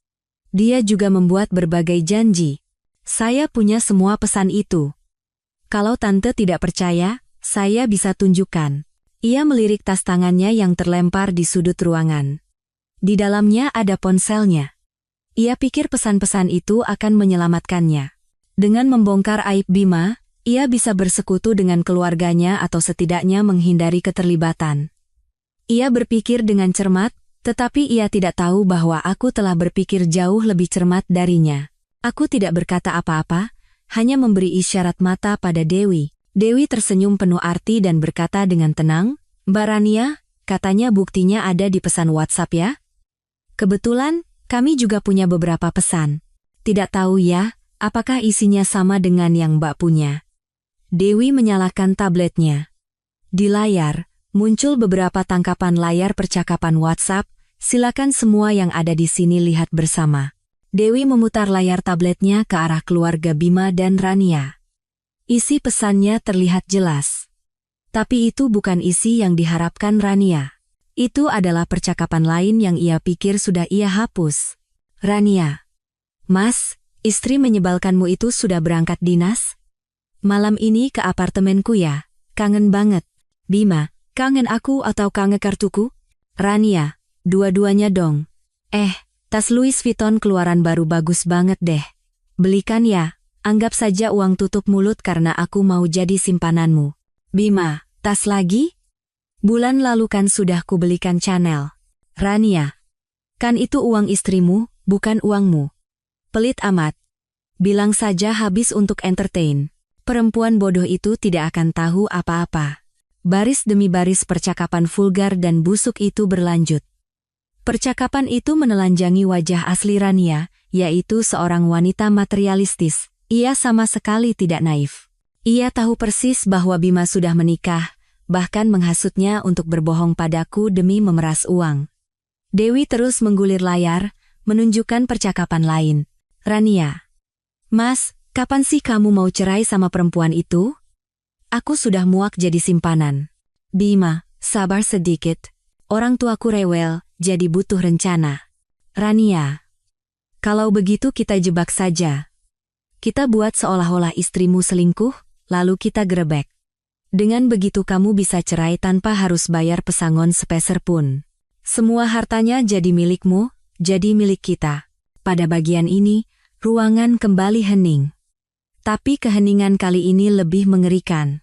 Dia juga membuat berbagai janji. Saya punya semua pesan itu. Kalau Tante tidak percaya, saya bisa tunjukkan. Ia melirik tas tangannya yang terlempar di sudut ruangan. Di dalamnya ada ponselnya. Ia pikir pesan-pesan itu akan menyelamatkannya. Dengan membongkar aib Bima, ia bisa bersekutu dengan keluarganya atau setidaknya menghindari keterlibatan. Ia berpikir dengan cermat, tetapi ia tidak tahu bahwa aku telah berpikir jauh lebih cermat darinya. Aku tidak berkata apa-apa, hanya memberi isyarat mata pada Dewi. Dewi tersenyum penuh arti dan berkata dengan tenang, Mbak Rania, katanya buktinya ada di pesan WhatsApp ya? Kebetulan, kami juga punya beberapa pesan. Tidak tahu ya, apakah isinya sama dengan yang Mbak punya. Dewi menyalakan tabletnya. Di layar, muncul beberapa tangkapan layar percakapan WhatsApp, silakan semua yang ada di sini lihat bersama. Dewi memutar layar tabletnya ke arah keluarga Bima dan Rania. Isi pesannya terlihat jelas. Tapi itu bukan isi yang diharapkan Rania. Itu adalah percakapan lain yang ia pikir sudah ia hapus. Rania. Mas, istri menyebalkanmu itu sudah berangkat dinas? Malam ini ke apartemenku ya, kangen banget. Bima, kangen aku atau kangen kartuku? Rania, dua-duanya dong. Tas Louis Vuitton keluaran baru bagus banget deh. Belikan ya, anggap saja uang tutup mulut karena aku mau jadi simpananmu. Bima, tas lagi? Bulan lalu kan sudah kubelikan Chanel. Rania, kan itu uang istrimu, bukan uangmu. Pelit amat. Bilang saja habis untuk entertain. Perempuan bodoh itu tidak akan tahu apa-apa. Baris demi baris percakapan vulgar dan busuk itu berlanjut. Percakapan itu menelanjangi wajah asli Rania, yaitu seorang wanita materialistis. Ia sama sekali tidak naif. Ia tahu persis bahwa Bima sudah menikah, bahkan menghasutnya untuk berbohong padaku demi memeras uang. Dewi terus menggulir layar, menunjukkan percakapan lain. Rania. Mas, kapan sih kamu mau cerai sama perempuan itu? Aku sudah muak jadi simpanan. Bima, sabar sedikit. Orang tuaku rewel, jadi butuh rencana. Rania. Kalau begitu kita jebak saja. Kita buat seolah-olah istrimu selingkuh, lalu kita gerebek. Dengan begitu kamu bisa cerai tanpa harus bayar pesangon sepeser pun. Semua hartanya jadi milikmu, jadi milik kita. Pada bagian ini, ruangan kembali hening. Tapi keheningan kali ini lebih mengerikan.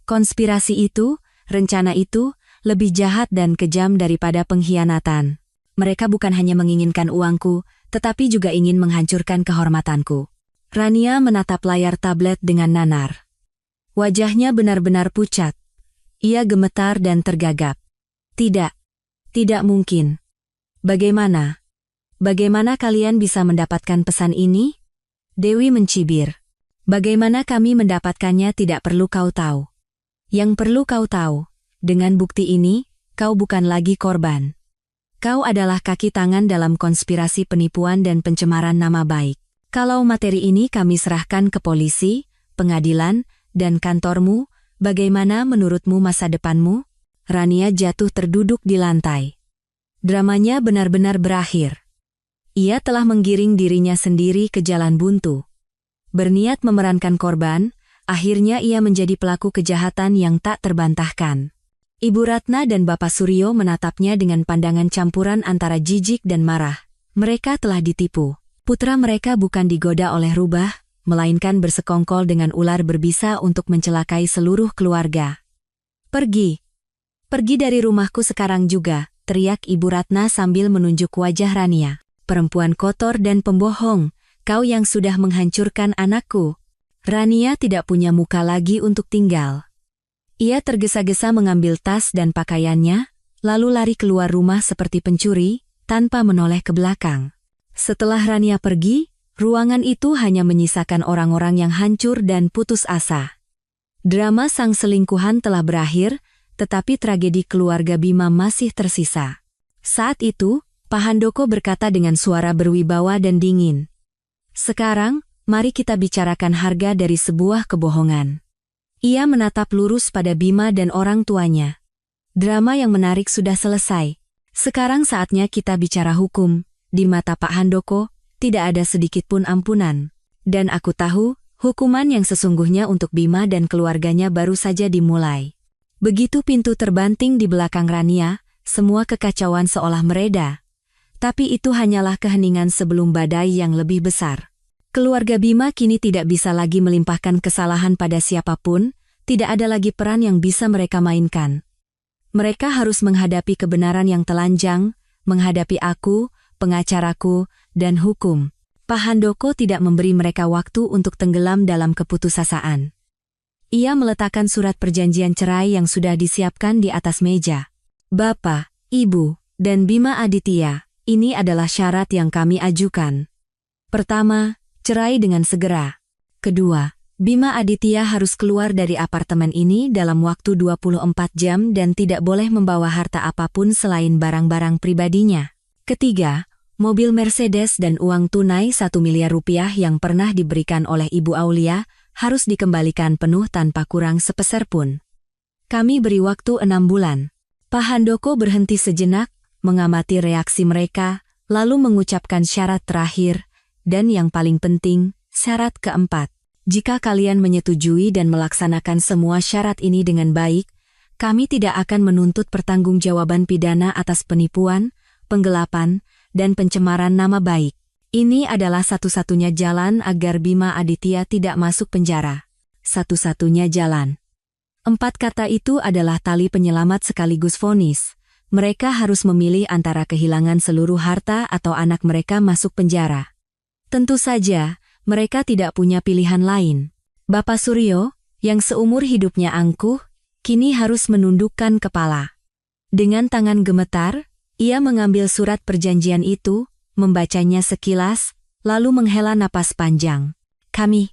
Konspirasi itu, rencana itu, lebih jahat dan kejam daripada pengkhianatan. Mereka bukan hanya menginginkan uangku, tetapi juga ingin menghancurkan kehormatanku. Rania menatap layar tablet dengan nanar. Wajahnya benar-benar pucat. Ia gemetar dan tergagap. Tidak mungkin. Bagaimana kalian bisa mendapatkan pesan ini? Dewi mencibir. Bagaimana kami mendapatkannya tidak perlu kau tahu. Yang perlu kau tahu, dengan bukti ini, kau bukan lagi korban. Kau adalah kaki tangan dalam konspirasi penipuan dan pencemaran nama baik. Kalau materi ini kami serahkan ke polisi, pengadilan, dan kantormu, bagaimana menurutmu masa depanmu? Rania jatuh terduduk di lantai. Dramanya benar-benar berakhir. Ia telah menggiring dirinya sendiri ke jalan buntu. Berniat memerankan korban, akhirnya ia menjadi pelaku kejahatan yang tak terbantahkan. Ibu Ratna dan Bapak Suryo menatapnya dengan pandangan campuran antara jijik dan marah. Mereka telah ditipu. Putra mereka bukan digoda oleh rubah, melainkan bersekongkol dengan ular berbisa untuk mencelakai seluruh keluarga. Pergi. Pergi dari rumahku sekarang juga, teriak Ibu Ratna sambil menunjuk wajah Rania. Perempuan kotor dan pembohong, kau yang sudah menghancurkan anakku. Rania tidak punya muka lagi untuk tinggal. Ia tergesa-gesa mengambil tas dan pakaiannya, lalu lari keluar rumah seperti pencuri, tanpa menoleh ke belakang. Setelah Rania pergi, ruangan itu hanya menyisakan orang-orang yang hancur dan putus asa. Drama sang selingkuhan telah berakhir, tetapi tragedi keluarga Bima masih tersisa. Saat itu, Pak Handoko berkata dengan suara berwibawa dan dingin. Sekarang, mari kita bicarakan harga dari sebuah kebohongan. Ia menatap lurus pada Bima dan orang tuanya. Drama yang menarik sudah selesai. Sekarang saatnya kita bicara hukum. Di mata Pak Handoko, tidak ada sedikit pun ampunan. Dan aku tahu, hukuman yang sesungguhnya untuk Bima dan keluarganya baru saja dimulai. Begitu pintu terbanting di belakang Rania, semua kekacauan seolah mereda. Tapi itu hanyalah keheningan sebelum badai yang lebih besar. Keluarga Bima kini tidak bisa lagi melimpahkan kesalahan pada siapapun, tidak ada lagi peran yang bisa mereka mainkan. Mereka harus menghadapi kebenaran yang telanjang, menghadapi aku, pengacaraku, dan hukum. Pak Handoko tidak memberi mereka waktu untuk tenggelam dalam keputusasaan. Ia meletakkan surat perjanjian cerai yang sudah disiapkan di atas meja. Bapak, Ibu, dan Bima Aditya, ini adalah syarat yang kami ajukan. Pertama, cerai dengan segera. Kedua, Bima Aditya harus keluar dari apartemen ini dalam waktu 24 jam dan tidak boleh membawa harta apapun selain barang-barang pribadinya. Ketiga, mobil Mercedes dan uang tunai 1 miliar rupiah yang pernah diberikan oleh Ibu Aulia harus dikembalikan penuh tanpa kurang sepeser pun. Kami beri waktu 6 bulan. Pak Handoko berhenti sejenak, mengamati reaksi mereka, lalu mengucapkan syarat terakhir, dan yang paling penting, syarat keempat. Jika kalian menyetujui dan melaksanakan semua syarat ini dengan baik, kami tidak akan menuntut pertanggungjawaban pidana atas penipuan, penggelapan, dan pencemaran nama baik. Ini adalah satu-satunya jalan agar Bima Aditya tidak masuk penjara. Satu-satunya jalan. 4 kata itu adalah tali penyelamat sekaligus vonis. Mereka harus memilih antara kehilangan seluruh harta atau anak mereka masuk penjara. Tentu saja, mereka tidak punya pilihan lain. Bapak Suryo, yang seumur hidupnya angkuh, kini harus menundukkan kepala. Dengan tangan gemetar, ia mengambil surat perjanjian itu, membacanya sekilas, lalu menghela napas panjang. Kami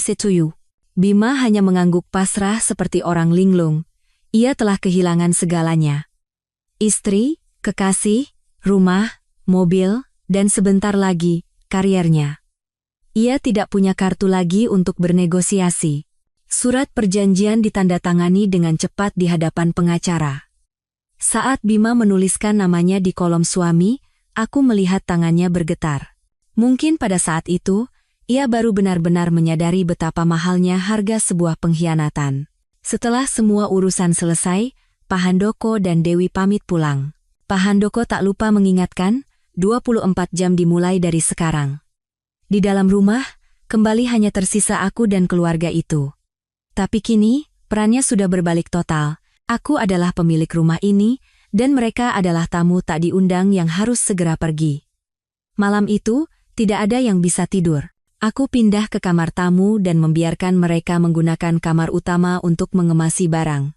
setuju. Bima hanya mengangguk pasrah seperti orang linglung. Ia telah kehilangan segalanya. Istri, kekasih, rumah, mobil, dan sebentar lagi, kariernya. Ia tidak punya kartu lagi untuk bernegosiasi. Surat perjanjian ditandatangani dengan cepat di hadapan pengacara. Saat Bima menuliskan namanya di kolom suami, aku melihat tangannya bergetar. Mungkin pada saat itu, ia baru benar-benar menyadari betapa mahalnya harga sebuah pengkhianatan. Setelah semua urusan selesai, Pak Handoko dan Dewi pamit pulang. Pak Handoko tak lupa mengingatkan, 24 jam dimulai dari sekarang. Di dalam rumah, kembali hanya tersisa aku dan keluarga itu. Tapi kini, perannya sudah berbalik total. Aku adalah pemilik rumah ini, dan mereka adalah tamu tak diundang yang harus segera pergi. Malam itu, tidak ada yang bisa tidur. Aku pindah ke kamar tamu dan membiarkan mereka menggunakan kamar utama untuk mengemasi barang.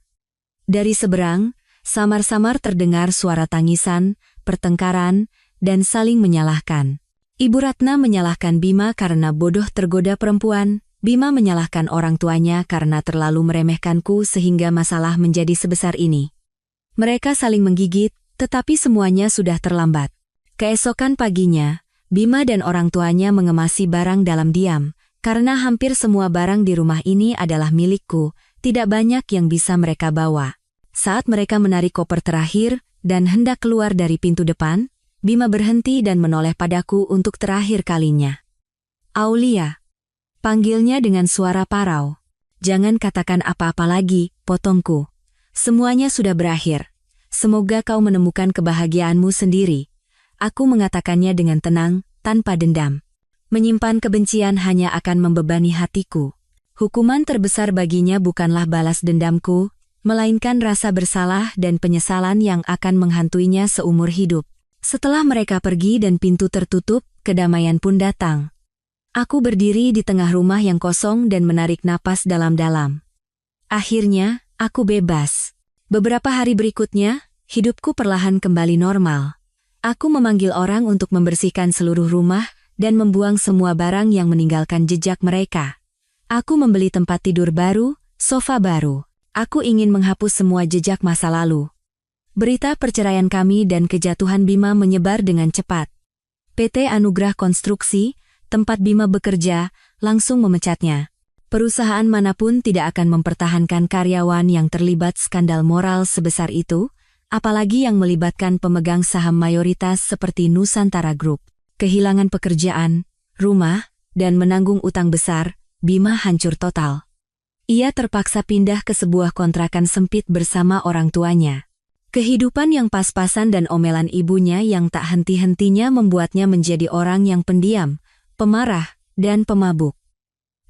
Dari seberang, samar-samar terdengar suara tangisan, pertengkaran, dan saling menyalahkan. Ibu Ratna menyalahkan Bima karena bodoh tergoda perempuan. Bima menyalahkan orang tuanya karena terlalu meremehkanku sehingga masalah menjadi sebesar ini. Mereka saling menggigit, tetapi semuanya sudah terlambat. Keesokan paginya, Bima dan orang tuanya mengemasi barang dalam diam. Karena hampir semua barang di rumah ini adalah milikku, tidak banyak yang bisa mereka bawa. Saat mereka menarik koper terakhir dan hendak keluar dari pintu depan, Bima berhenti dan menoleh padaku untuk terakhir kalinya. Aulia. Panggilnya dengan suara parau. Jangan katakan apa-apa lagi, potongku. Semuanya sudah berakhir. Semoga kau menemukan kebahagiaanmu sendiri. Aku mengatakannya dengan tenang, tanpa dendam. Menyimpan kebencian hanya akan membebani hatiku. Hukuman terbesar baginya bukanlah balas dendamku, melainkan rasa bersalah dan penyesalan yang akan menghantuinya seumur hidup. Setelah mereka pergi dan pintu tertutup, kedamaian pun datang. Aku berdiri di tengah rumah yang kosong dan menarik napas dalam-dalam. Akhirnya, aku bebas. Beberapa hari berikutnya, hidupku perlahan kembali normal. Aku memanggil orang untuk membersihkan seluruh rumah dan membuang semua barang yang meninggalkan jejak mereka. Aku membeli tempat tidur baru, sofa baru. Aku ingin menghapus semua jejak masa lalu. Berita perceraian kami dan kejatuhan Bima menyebar dengan cepat. PT Anugrah Konstruksi, tempat Bima bekerja, langsung memecatnya. Perusahaan manapun tidak akan mempertahankan karyawan yang terlibat skandal moral sebesar itu, apalagi yang melibatkan pemegang saham mayoritas seperti Nusantara Group. Kehilangan pekerjaan, rumah, dan menanggung utang besar, Bima hancur total. Ia terpaksa pindah ke sebuah kontrakan sempit bersama orang tuanya. Kehidupan yang pas-pasan dan omelan ibunya yang tak henti-hentinya membuatnya menjadi orang yang pendiam, pemarah, dan pemabuk.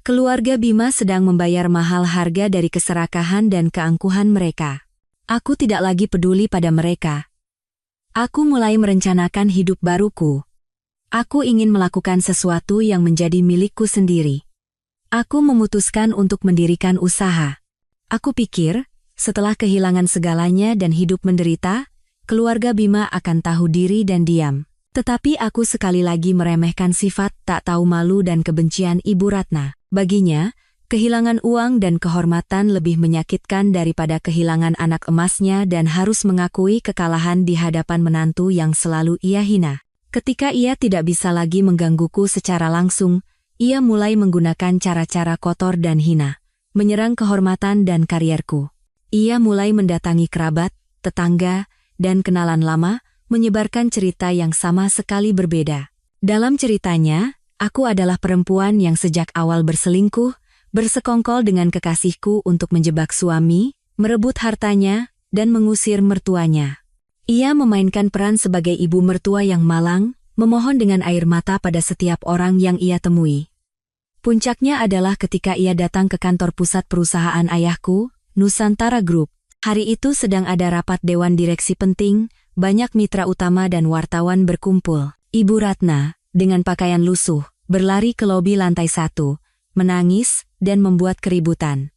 Keluarga Bima sedang membayar mahal harga dari keserakahan dan keangkuhan mereka. Aku tidak lagi peduli pada mereka. Aku mulai merencanakan hidup baruku. Aku ingin melakukan sesuatu yang menjadi milikku sendiri. Aku memutuskan untuk mendirikan usaha. Aku pikir, setelah kehilangan segalanya dan hidup menderita, keluarga Bima akan tahu diri dan diam. Tetapi aku sekali lagi meremehkan sifat tak tahu malu dan kebencian Ibu Ratna. Baginya, kehilangan uang dan kehormatan lebih menyakitkan daripada kehilangan anak emasnya dan harus mengakui kekalahan di hadapan menantu yang selalu ia hina. Ketika ia tidak bisa lagi menggangguku secara langsung, ia mulai menggunakan cara-cara kotor dan hina, menyerang kehormatan dan karierku. Ia mulai mendatangi kerabat, tetangga, dan kenalan lama, menyebarkan cerita yang sama sekali berbeda. Dalam ceritanya, aku adalah perempuan yang sejak awal berselingkuh, bersekongkol dengan kekasihku untuk menjebak suami, merebut hartanya, dan mengusir mertuanya. Ia memainkan peran sebagai ibu mertua yang malang, memohon dengan air mata pada setiap orang yang ia temui. Puncaknya adalah ketika ia datang ke kantor pusat perusahaan ayahku, Nusantara Group. Hari itu sedang ada rapat dewan direksi penting, banyak mitra utama dan wartawan berkumpul. Ibu Ratna, dengan pakaian lusuh, berlari ke lobi lantai 1, menangis, dan membuat keributan.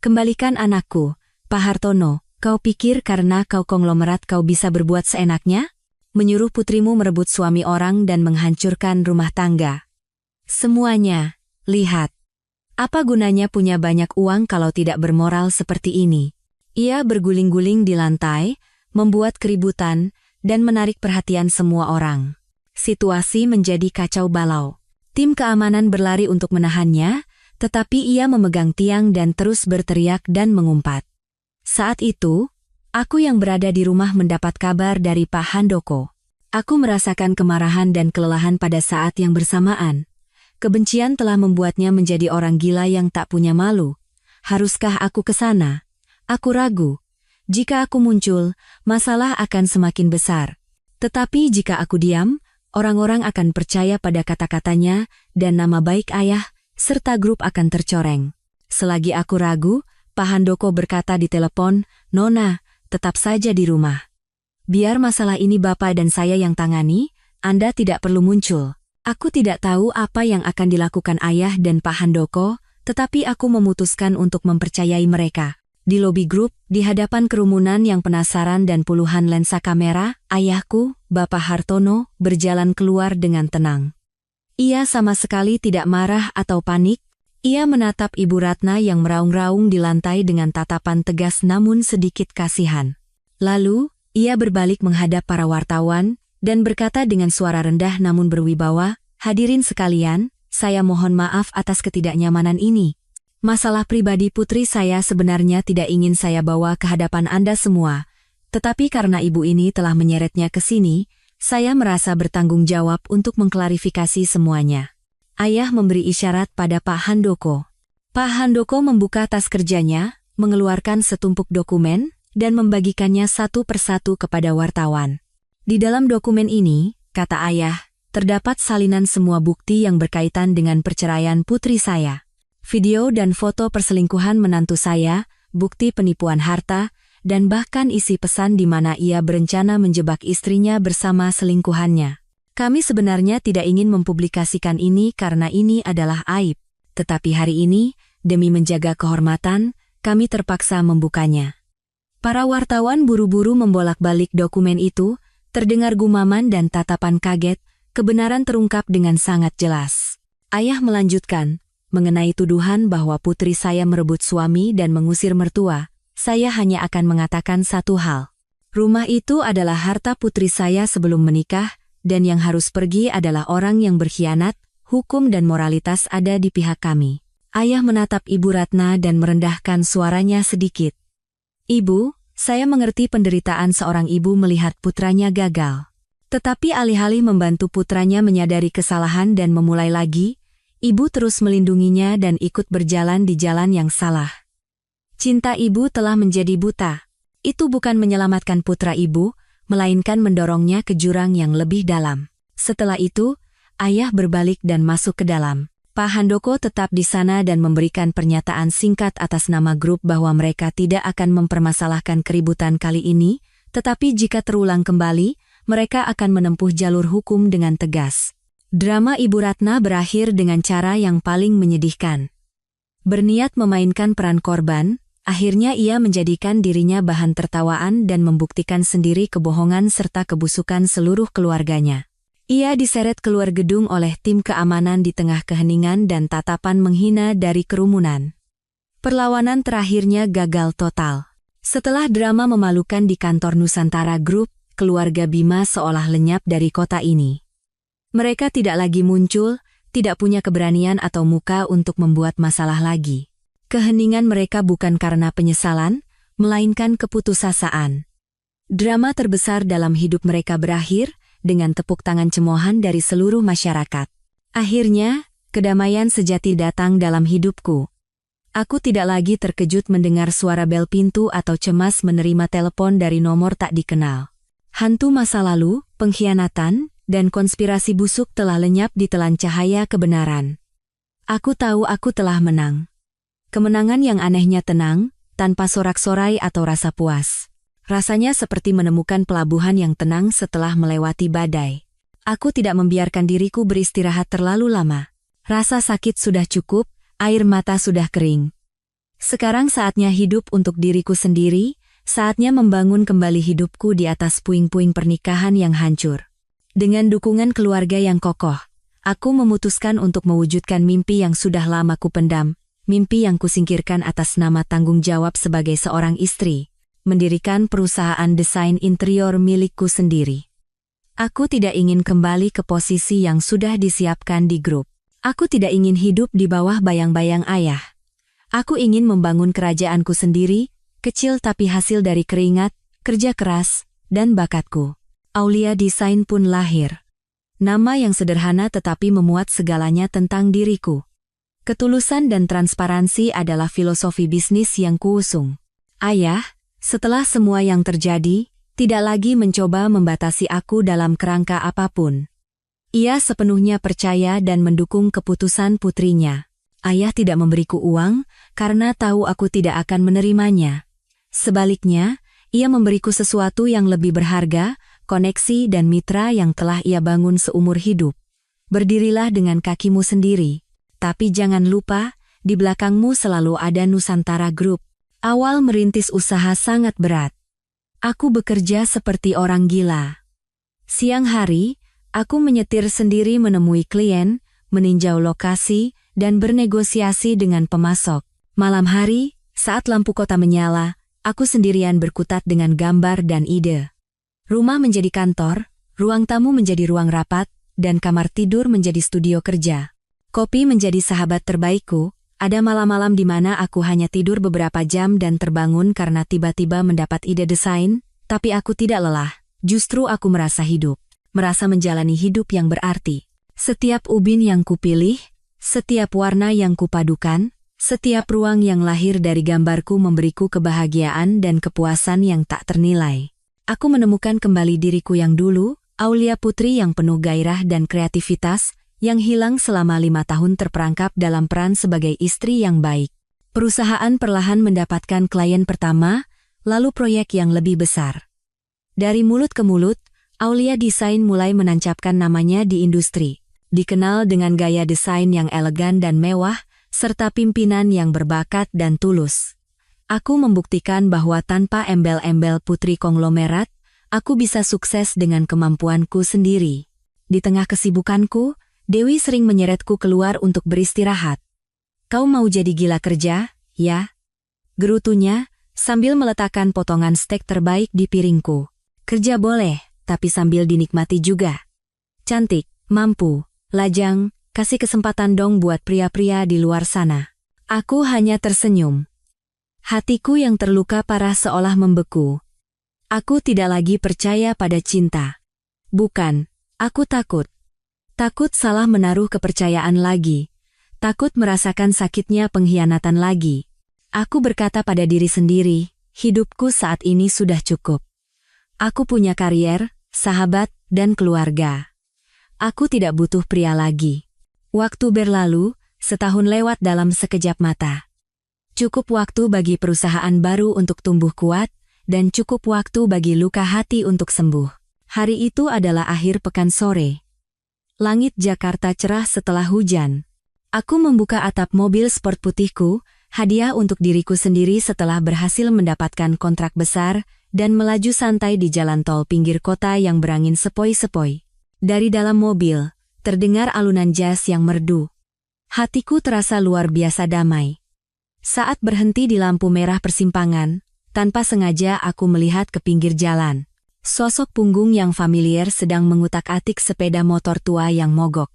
Kembalikan anakku, Pak Hartono, kau pikir karena kau konglomerat kau bisa berbuat seenaknya? Menyuruh putrimu merebut suami orang dan menghancurkan rumah tangga. Semuanya, lihat. Apa gunanya punya banyak uang kalau tidak bermoral seperti ini? Ia berguling-guling di lantai, membuat keributan, dan menarik perhatian semua orang. Situasi menjadi kacau balau. Tim keamanan berlari untuk menahannya, tetapi ia memegang tiang dan terus berteriak dan mengumpat. Saat itu, aku yang berada di rumah mendapat kabar dari Pak Handoko. Aku merasakan kemarahan dan kelelahan pada saat yang bersamaan. Kebencian telah membuatnya menjadi orang gila yang tak punya malu. Haruskah aku ke sana? Aku ragu. Jika aku muncul, masalah akan semakin besar. Tetapi jika aku diam, orang-orang akan percaya pada kata-katanya dan nama baik ayah, serta grup akan tercoreng. Selagi aku ragu, Pak Handoko berkata di telepon, "Nona, tetap saja di rumah. Biar masalah ini Bapak dan saya yang tangani, Anda tidak perlu muncul." Aku tidak tahu apa yang akan dilakukan ayah dan Pak Handoko, tetapi aku memutuskan untuk mempercayai mereka. Di lobi grup, di hadapan kerumunan yang penasaran dan puluhan lensa kamera, ayahku, Bapak Hartono, berjalan keluar dengan tenang. Ia sama sekali tidak marah atau panik. Ia menatap Ibu Ratna yang meraung-raung di lantai dengan tatapan tegas namun sedikit kasihan. Lalu, ia berbalik menghadap para wartawan, dan berkata dengan suara rendah namun berwibawa, "Hadirin sekalian, saya mohon maaf atas ketidaknyamanan ini. Masalah pribadi putri saya sebenarnya tidak ingin saya bawa ke hadapan Anda semua, tetapi karena ibu ini telah menyeretnya ke sini, Saya merasa bertanggung jawab untuk mengklarifikasi semuanya. Ayah memberi isyarat pada Pak Handoko. Pak Handoko membuka tas kerjanya, mengeluarkan setumpuk dokumen, dan membagikannya satu persatu kepada wartawan. Di dalam dokumen ini, kata ayah, terdapat salinan semua bukti yang berkaitan dengan perceraian putri saya. Video dan foto perselingkuhan menantu saya, bukti penipuan harta, dan bahkan isi pesan di mana ia berencana menjebak istrinya bersama selingkuhannya. Kami sebenarnya tidak ingin mempublikasikan ini karena ini adalah aib. Tetapi hari ini, demi menjaga kehormatan, kami terpaksa membukanya. Para wartawan buru-buru membolak-balik dokumen itu, terdengar gumaman dan tatapan kaget, kebenaran terungkap dengan sangat jelas. Ayah melanjutkan, mengenai tuduhan bahwa putri saya merebut suami dan mengusir mertua, saya hanya akan mengatakan satu hal. Rumah itu adalah harta putri saya sebelum menikah, dan yang harus pergi adalah orang yang berkhianat, hukum dan moralitas ada di pihak kami. Ayah menatap Ibu Ratna dan merendahkan suaranya sedikit. Ibu, saya mengerti penderitaan seorang ibu melihat putranya gagal. Tetapi alih-alih membantu putranya menyadari kesalahan dan memulai lagi, ibu terus melindunginya dan ikut berjalan di jalan yang salah. Cinta ibu telah menjadi buta. Itu bukan menyelamatkan putra ibu, melainkan mendorongnya ke jurang yang lebih dalam. Setelah itu, ayah berbalik dan masuk ke dalam. Pak Handoko tetap di sana dan memberikan pernyataan singkat atas nama grup bahwa mereka tidak akan mempermasalahkan keributan kali ini, tetapi jika terulang kembali, mereka akan menempuh jalur hukum dengan tegas. Drama Ibu Ratna berakhir dengan cara yang paling menyedihkan. Berniat memainkan peran korban, akhirnya ia menjadikan dirinya bahan tertawaan dan membuktikan sendiri kebohongan serta kebusukan seluruh keluarganya. Ia diseret keluar gedung oleh tim keamanan di tengah keheningan dan tatapan menghina dari kerumunan. Perlawanan terakhirnya gagal total. Setelah drama memalukan di kantor Nusantara Group, keluarga Bima seolah lenyap dari kota ini. Mereka tidak lagi muncul, tidak punya keberanian atau muka untuk membuat masalah lagi. Keheningan mereka bukan karena penyesalan, melainkan keputusasaan. Drama terbesar dalam hidup mereka berakhir, dengan tepuk tangan cemoohan dari seluruh masyarakat. Akhirnya, kedamaian sejati datang dalam hidupku. Aku tidak lagi terkejut mendengar suara bel pintu atau cemas menerima telepon dari nomor tak dikenal. Hantu masa lalu, pengkhianatan, dan konspirasi busuk telah lenyap di telan cahaya kebenaran. Aku tahu aku telah menang. Kemenangan yang anehnya tenang, tanpa sorak-sorai atau rasa puas. Rasanya seperti menemukan pelabuhan yang tenang setelah melewati badai. Aku tidak membiarkan diriku beristirahat terlalu lama. Rasa sakit sudah cukup, air mata sudah kering. Sekarang saatnya hidup untuk diriku sendiri, saatnya membangun kembali hidupku di atas puing-puing pernikahan yang hancur. Dengan dukungan keluarga yang kokoh, aku memutuskan untuk mewujudkan mimpi yang sudah lama kupendam, mimpi yang kusingkirkan atas nama tanggung jawab sebagai seorang istri. Mendirikan perusahaan desain interior milikku sendiri. Aku tidak ingin kembali ke posisi yang sudah disiapkan di grup. Aku tidak ingin hidup di bawah bayang-bayang ayah. Aku ingin membangun kerajaanku sendiri, kecil tapi hasil dari keringat, kerja keras, dan bakatku. Aulia Desain pun lahir. Nama yang sederhana tetapi memuat segalanya tentang diriku. Ketulusan dan transparansi adalah filosofi bisnis yang kuusung. Ayah, setelah semua yang terjadi, tidak lagi mencoba membatasi aku dalam kerangka apapun. Ia sepenuhnya percaya dan mendukung keputusan putrinya. Ayah tidak memberiku uang, karena tahu aku tidak akan menerimanya. Sebaliknya, ia memberiku sesuatu yang lebih berharga, koneksi dan mitra yang telah ia bangun seumur hidup. Berdirilah dengan kakimu sendiri. Tapi jangan lupa, di belakangmu selalu ada Nusantara Group. Awal merintis usaha sangat berat. Aku bekerja seperti orang gila. Siang hari, aku menyetir sendiri menemui klien, meninjau lokasi, dan bernegosiasi dengan pemasok. Malam hari, saat lampu kota menyala, aku sendirian berkutat dengan gambar dan ide. Rumah menjadi kantor, ruang tamu menjadi ruang rapat, dan kamar tidur menjadi studio kerja. Kopi menjadi sahabat terbaikku. Ada malam-malam di mana aku hanya tidur beberapa jam dan terbangun karena tiba-tiba mendapat ide desain, tapi aku tidak lelah, justru aku merasa hidup. merasa menjalani hidup yang berarti. Setiap ubin yang kupilih, setiap warna yang kupadukan, setiap ruang yang lahir dari gambarku memberiku kebahagiaan dan kepuasan yang tak ternilai. Aku menemukan kembali diriku yang dulu, Aulia putri yang penuh gairah dan kreativitas, yang hilang selama 5 tahun terperangkap dalam peran sebagai istri yang baik. Perusahaan perlahan mendapatkan klien pertama, lalu proyek yang lebih besar. Dari mulut ke mulut, Aulia Desain mulai menancapkan namanya di industri. Dikenal dengan gaya desain yang elegan dan mewah, serta pimpinan yang berbakat dan tulus. Aku membuktikan bahwa tanpa embel-embel putri konglomerat, aku bisa sukses dengan kemampuanku sendiri. Di tengah kesibukanku, Dewi sering menyeretku keluar untuk beristirahat. "Kau mau jadi gila kerja, ya?" gerutunya, sambil meletakkan potongan steak terbaik di piringku. "Kerja boleh, tapi sambil dinikmati juga. Cantik, mampu, lajang, kasih kesempatan dong buat pria-pria di luar sana." Aku hanya tersenyum. Hatiku yang terluka parah seolah membeku. Aku tidak lagi percaya pada cinta. Bukan, aku takut. Takut salah menaruh kepercayaan lagi. Takut merasakan sakitnya pengkhianatan lagi. Aku berkata pada diri sendiri, hidupku saat ini sudah cukup. Aku punya karier, sahabat, dan keluarga. Aku tidak butuh pria lagi. Waktu berlalu, setahun lewat dalam sekejap mata. Cukup waktu bagi perusahaan baru untuk tumbuh kuat, dan cukup waktu bagi luka hati untuk sembuh. Hari itu adalah akhir pekan sore. Langit Jakarta cerah setelah hujan. Aku membuka atap mobil sport putihku, hadiah untuk diriku sendiri setelah berhasil mendapatkan kontrak besar, dan melaju santai di jalan tol pinggir kota yang berangin sepoi-sepoi. Dari dalam mobil, terdengar alunan jazz yang merdu. Hatiku terasa luar biasa damai. Saat berhenti di lampu merah persimpangan, tanpa sengaja aku melihat ke pinggir jalan. Sosok punggung yang familiar sedang mengutak-atik sepeda motor tua yang mogok.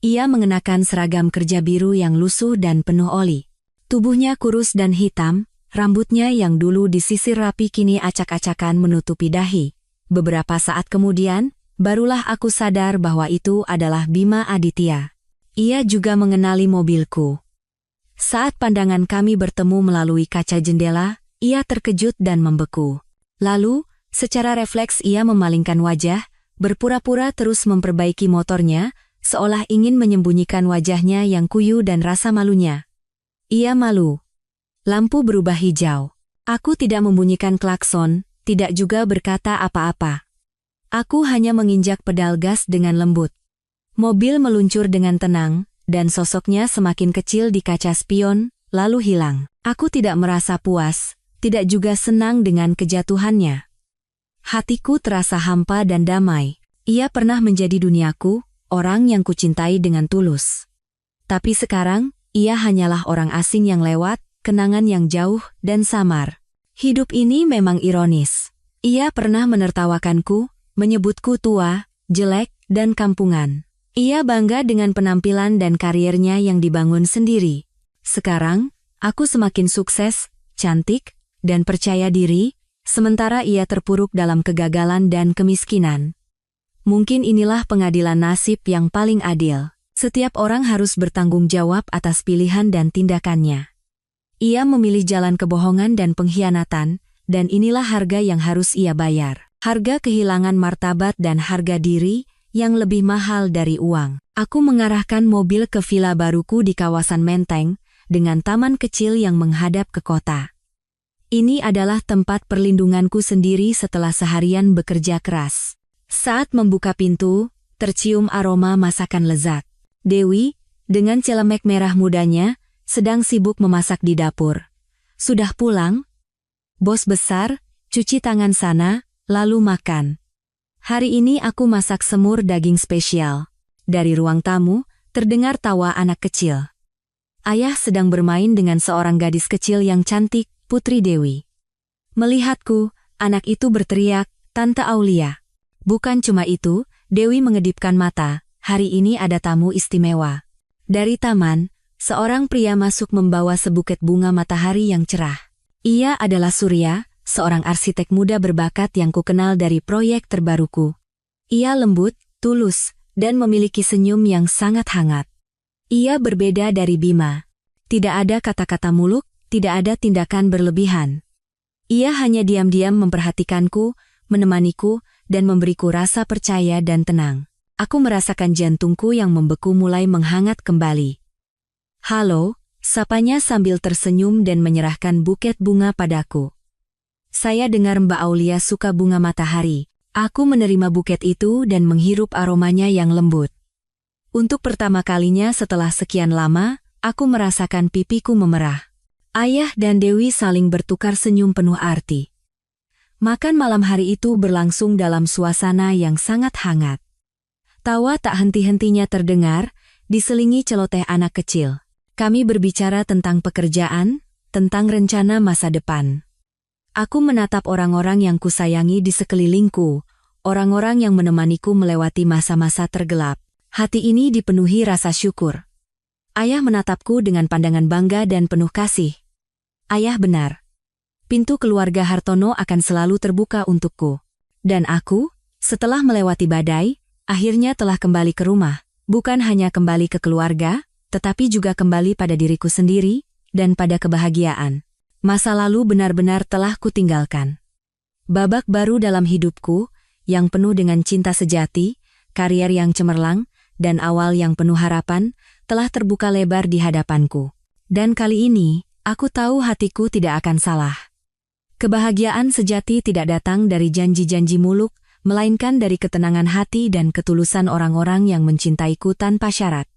Ia mengenakan seragam kerja biru yang lusuh dan penuh oli. Tubuhnya kurus dan hitam, rambutnya yang dulu disisir rapi kini acak-acakan menutupi dahi. Beberapa saat kemudian, barulah aku sadar bahwa itu adalah Bima Aditya. Ia juga mengenali mobilku. Saat pandangan kami bertemu melalui kaca jendela, ia terkejut dan membeku. Lalu, secara refleks ia memalingkan wajah, berpura-pura terus memperbaiki motornya, seolah ingin menyembunyikan wajahnya yang kuyu dan rasa malunya. Ia malu. Lampu berubah hijau. Aku tidak membunyikan klakson, tidak juga berkata apa-apa. Aku hanya menginjak pedal gas dengan lembut. Mobil meluncur dengan tenang, dan sosoknya semakin kecil di kaca spion, lalu hilang. Aku tidak merasa puas, tidak juga senang dengan kejatuhannya. Hatiku terasa hampa dan damai. Ia pernah menjadi duniaku, orang yang kucintai dengan tulus. Tapi sekarang, ia hanyalah orang asing yang lewat, kenangan yang jauh dan samar. Hidup ini memang ironis. Ia pernah menertawakanku, menyebutku tua, jelek, dan kampungan. Ia bangga dengan penampilan dan kariernya yang dibangun sendiri. Sekarang, aku semakin sukses, cantik, dan percaya diri, sementara ia terpuruk dalam kegagalan dan kemiskinan. Mungkin inilah pengadilan nasib yang paling adil. Setiap orang harus bertanggung jawab atas pilihan dan tindakannya. Ia memilih jalan kebohongan dan pengkhianatan, dan inilah harga yang harus ia bayar. Harga kehilangan martabat dan harga diri yang lebih mahal dari uang. Aku mengarahkan mobil ke villa baruku di kawasan Menteng, dengan taman kecil yang menghadap ke kota. Ini adalah tempat perlindunganku sendiri setelah seharian bekerja keras. Saat membuka pintu, tercium aroma masakan lezat. Dewi, dengan celemek merah mudanya, sedang sibuk memasak di dapur. "Sudah pulang? Bos besar, cuci tangan sana, lalu makan. Hari ini aku masak semur daging spesial." Dari ruang tamu, terdengar tawa anak kecil. Ayah sedang bermain dengan seorang gadis kecil yang cantik, Putri Dewi. Melihatku, anak itu berteriak, "Tante Aulia." Bukan cuma itu, Dewi mengedipkan mata. Hari ini ada tamu istimewa. Dari taman, seorang pria masuk membawa sebuket bunga matahari yang cerah. Ia adalah Surya, seorang arsitek muda berbakat yang kukenal dari proyek terbaruku. Ia lembut, tulus, dan memiliki senyum yang sangat hangat. Ia berbeda dari Bima. Tidak ada kata-kata muluk, tidak ada tindakan berlebihan. Ia hanya diam-diam memperhatikanku, menemaniku, dan memberiku rasa percaya dan tenang. Aku merasakan jantungku yang membeku mulai menghangat kembali. "Halo," sapanya sambil tersenyum dan menyerahkan buket bunga padaku. "Saya dengar Mbak Aulia suka bunga matahari." Aku menerima buket itu dan menghirup aromanya yang lembut. Untuk pertama kalinya setelah sekian lama, aku merasakan pipiku memerah. Ayah dan Dewi saling bertukar senyum penuh arti. Makan malam hari itu berlangsung dalam suasana yang sangat hangat. Tawa tak henti-hentinya terdengar, diselingi celoteh anak kecil. Kami berbicara tentang pekerjaan, tentang rencana masa depan. Aku menatap orang-orang yang kusayangi di sekelilingku, orang-orang yang menemaniku melewati masa-masa tergelap. Hati ini dipenuhi rasa syukur. Ayah menatapku dengan pandangan bangga dan penuh kasih. Ayah benar. Pintu keluarga Hartono akan selalu terbuka untukku. Dan aku, setelah melewati badai, akhirnya telah kembali ke rumah. Bukan hanya kembali ke keluarga, tetapi juga kembali pada diriku sendiri, dan pada kebahagiaan. Masa lalu benar-benar telah kutinggalkan. Babak baru dalam hidupku, yang penuh dengan cinta sejati, karier yang cemerlang, dan awal yang penuh harapan, telah terbuka lebar di hadapanku. Dan kali ini, aku tahu hatiku tidak akan salah. Kebahagiaan sejati tidak datang dari janji-janji muluk, melainkan dari ketenangan hati dan ketulusan orang-orang yang mencintaiku tanpa syarat.